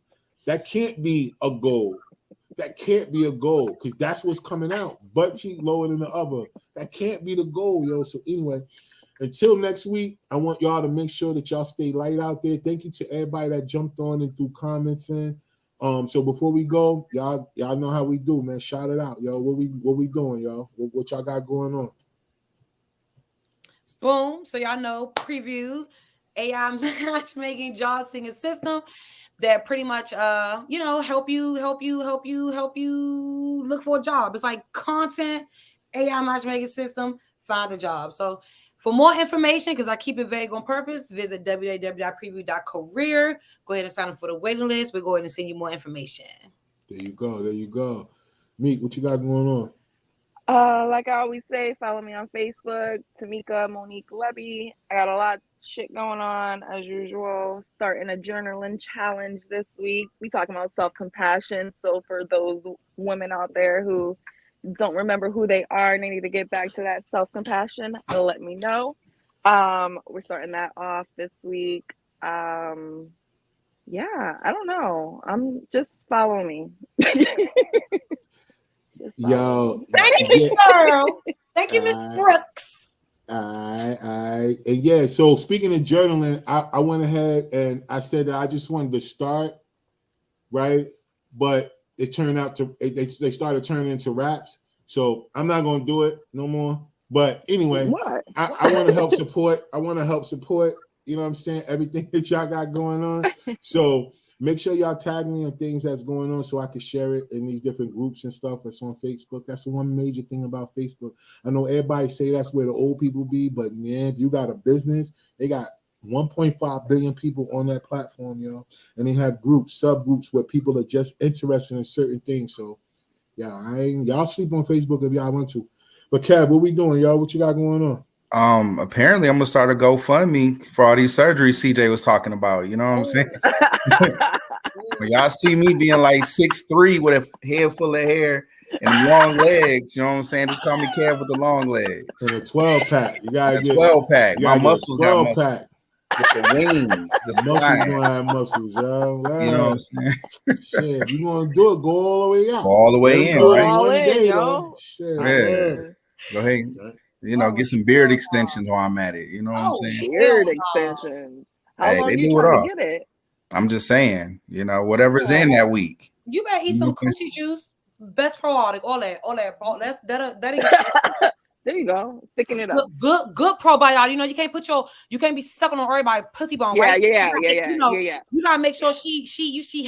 That can't be a goal. That can't be a goal because that's what's coming out. Butt cheek lower than the other. That can't be the goal, yo. So anyway, until next week, I want y'all to make sure that y'all stay light out there. Thank you to everybody that jumped on and threw comments in. So before we go, y'all know how we do, man. Shout it out, yo. What we doing, y'all? What y'all got going on? Boom. So y'all know, preview AI matchmaking job seeking system that pretty much help you look for a job. It's like content, AI matchmaking system, find a job. So for more information, because I keep it vague on purpose, visit www.preview.career. Go ahead and sign up for the waiting list. We'll go ahead and send you more information. There you go. Meek, what you got going on? Like I always say, follow me on Facebook, Tamika Monique Levy. I got a lot of shit going on as usual. Starting a journaling challenge this week. We talking about self-compassion. So for those women out there who don't remember who they are and they need to get back to that self-compassion, let me know. We're starting that off this week. Yeah, I don't know. I'm just follow me. Yo, thank you, Miss Girl. Thank you, Miss Brooks. And yeah, so speaking of journaling, I went ahead and I said that I just wanted to start, right? But it turned out to they started turning into raps. So I'm not gonna do it no more. But anyway, I want to help support. You know what I'm saying? Everything that y'all got going on. So make sure y'all tag me on things that's going on so I can share it in these different groups and stuff that's on Facebook. That's the one major thing about Facebook. I know everybody say that's where the old people be, but man, if you got a business, they got 1.5 billion people on that platform, yo. And they have groups, subgroups where people are just interested in certain things. So yeah, y'all sleep on Facebook if y'all want to. But Kev, what we doing, y'all? What you got going on? Apparently I'm gonna start a GoFundMe for all these surgeries CJ was talking about. You know what I'm saying? When y'all see me being like 6'3" with a head full of hair and long legs, you know what I'm saying? Just call me Kev with the long legs. And a 12-pack. You gotta get 12-pack. My muscles got muscles. 12-pack. With the wings. The muscles gonna have muscles, yo. Wow. You know what I'm saying? Shit, if you want to do it, go all the way out. Go all the way in, right? All in, yo. Shit, yeah. Go ahead. You know, get some beard extensions while I'm at it. You know what I'm saying? Beard extensions. How long you trying to get it? I'm just saying, you know, whatever's in that week. You better eat some coochie juice, best probiotic, all that. There you go. Sticking it up. Good probiotic. You know, you can't be sucking on everybody's pussy bone, right? Yeah. You gotta make sure she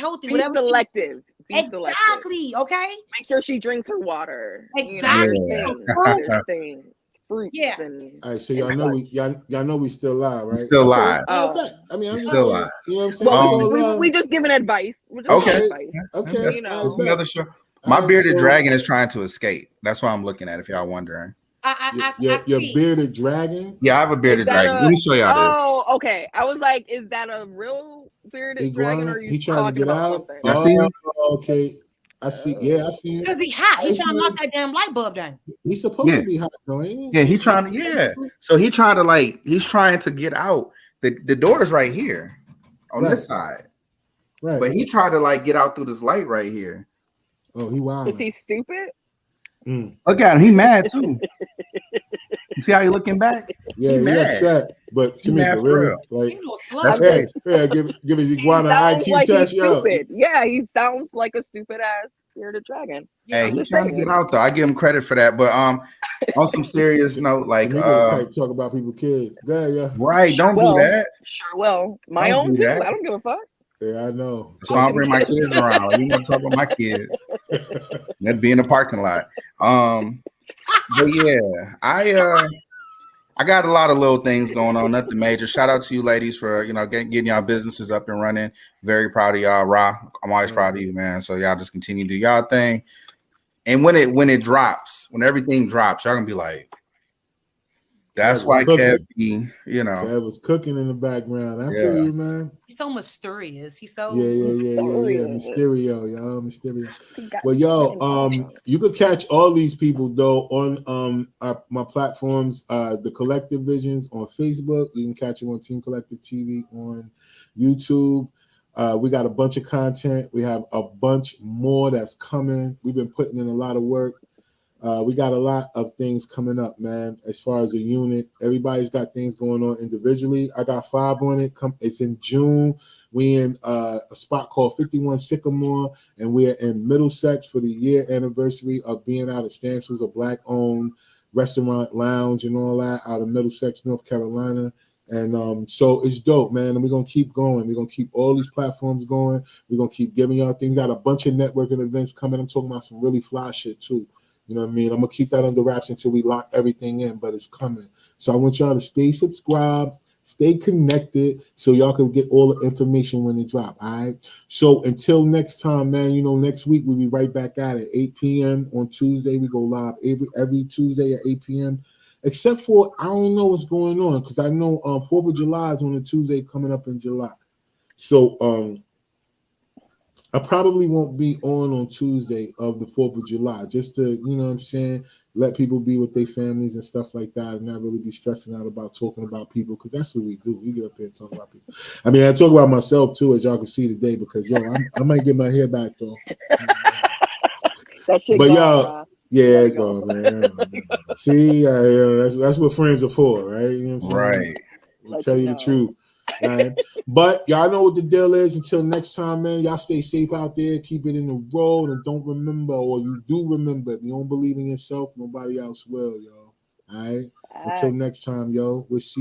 healthy. Be whatever. Selective. Be selective. Exactly. Okay. Make sure she drinks her water. Exactly. There's Fruit. things, fruits, Yeah. and All right, so y'all know y'all know we still live, right? Still live. Oh. bet. I mean, I'm We just still saying, live. you know what I'm saying? well, So, we just giving advice. We're just Okay. giving advice. okay. That's, You know. that's another show. All My right, bearded so- dragon is trying to escape. That's what I'm looking at. If y'all wondering. I Your see. bearded dragon. Yeah, I have a bearded that dragon. Let me show y'all this. Oh, okay. I was like, is that a real bearded dragon, or Iguana. are you He trying to talking get about out. something? Y'all see him? Okay. I see. Yeah, I see him. Because he hot. He's trying to knock that damn light bulb down. He's supposed Yeah. to be hot, though, ain't he? Yeah, he's trying to. Yeah, so he's trying to get out. The door is right here on this side, Right. but he tried to get out through this light right here. Oh, he wild. Is he stupid? Look at him. He mad too. You see how he looking back? Yeah, he mad. upset. But He mad Tamika, for really, real. like, You know, slut. That's hey, crazy. give his He iguana sounds IQ like test, he's yo. stupid. Yeah, he sounds like a stupid ass bearded dragon. Yeah. Hey, he's just trying to saying. get out though. I give him credit for that. But on some serious note, Tamika the type to talk about people's kids. Yeah. right, don't Will. do that. Sure will. My Don't own do too. that. I don't give a fuck. Yeah, I know. That's why I bring my kids around. You want to talk about my kids? That'd be in the parking lot. But yeah, I got a lot of little things going on, nothing major. Shout out to you ladies for getting y'all businesses up and running. Very proud of y'all, Ra. I'm always proud of you, man. So y'all just continue to do y'all thing. And when it drops, when everything drops, y'all gonna be like, that's why Kev be, Kev was cooking in the background. I feel you, man. He's so mysterious. He's so Yeah. Mysterio, y'all. Mysterio. Well, yo, you could catch all these people though on my platforms, the Collective Visions on Facebook. You can catch them on Team Collective TV on YouTube. We got a bunch of content. We have a bunch more that's coming. We've been putting in a lot of work. We got a lot of things coming up, man. As far as a unit, everybody's got things going on individually. I got 5 on it. It's in June. We in a spot called 51 Sycamore, and we're in Middlesex for the year anniversary of being out of Stancil's, a Black-owned restaurant lounge and all that out of Middlesex, North Carolina. And so it's dope, man. And we're gonna keep going. We're gonna keep all these platforms going. We're gonna keep giving y'all things. Got a bunch of networking events coming. I'm talking about some really fly shit too. You know what I mean? I'm gonna keep that under wraps until we lock everything in, but it's coming. So I want y'all to stay subscribed, stay connected, so y'all can get all the information when it drop. All right. So until next time, man. Next week we'll be right back at it. 8 p.m. on Tuesday. We go live every Tuesday at 8 p.m. Except for I don't know what's going on because I know 4th of July is on a Tuesday coming up in July. So I probably won't be on Tuesday of the 4th of July, just to, let people be with their families and stuff like that and not really be stressing out about talking about people because that's what we do. We get up here and talk about people. I mean, I talk about myself too, as y'all can see today, because, I might get my hair back though. That shit but, gone, yeah, it's gone, man. See, that's what friends are for, right? You know what I'm saying? Right. I'll tell you the truth. Right? But y'all know what the deal is. Until next time, man, y'all stay safe out there. Keep it in the road and don't remember, or you do remember, if you don't believe in yourself, nobody else will, yo. All right? Until next time, yo, we'll see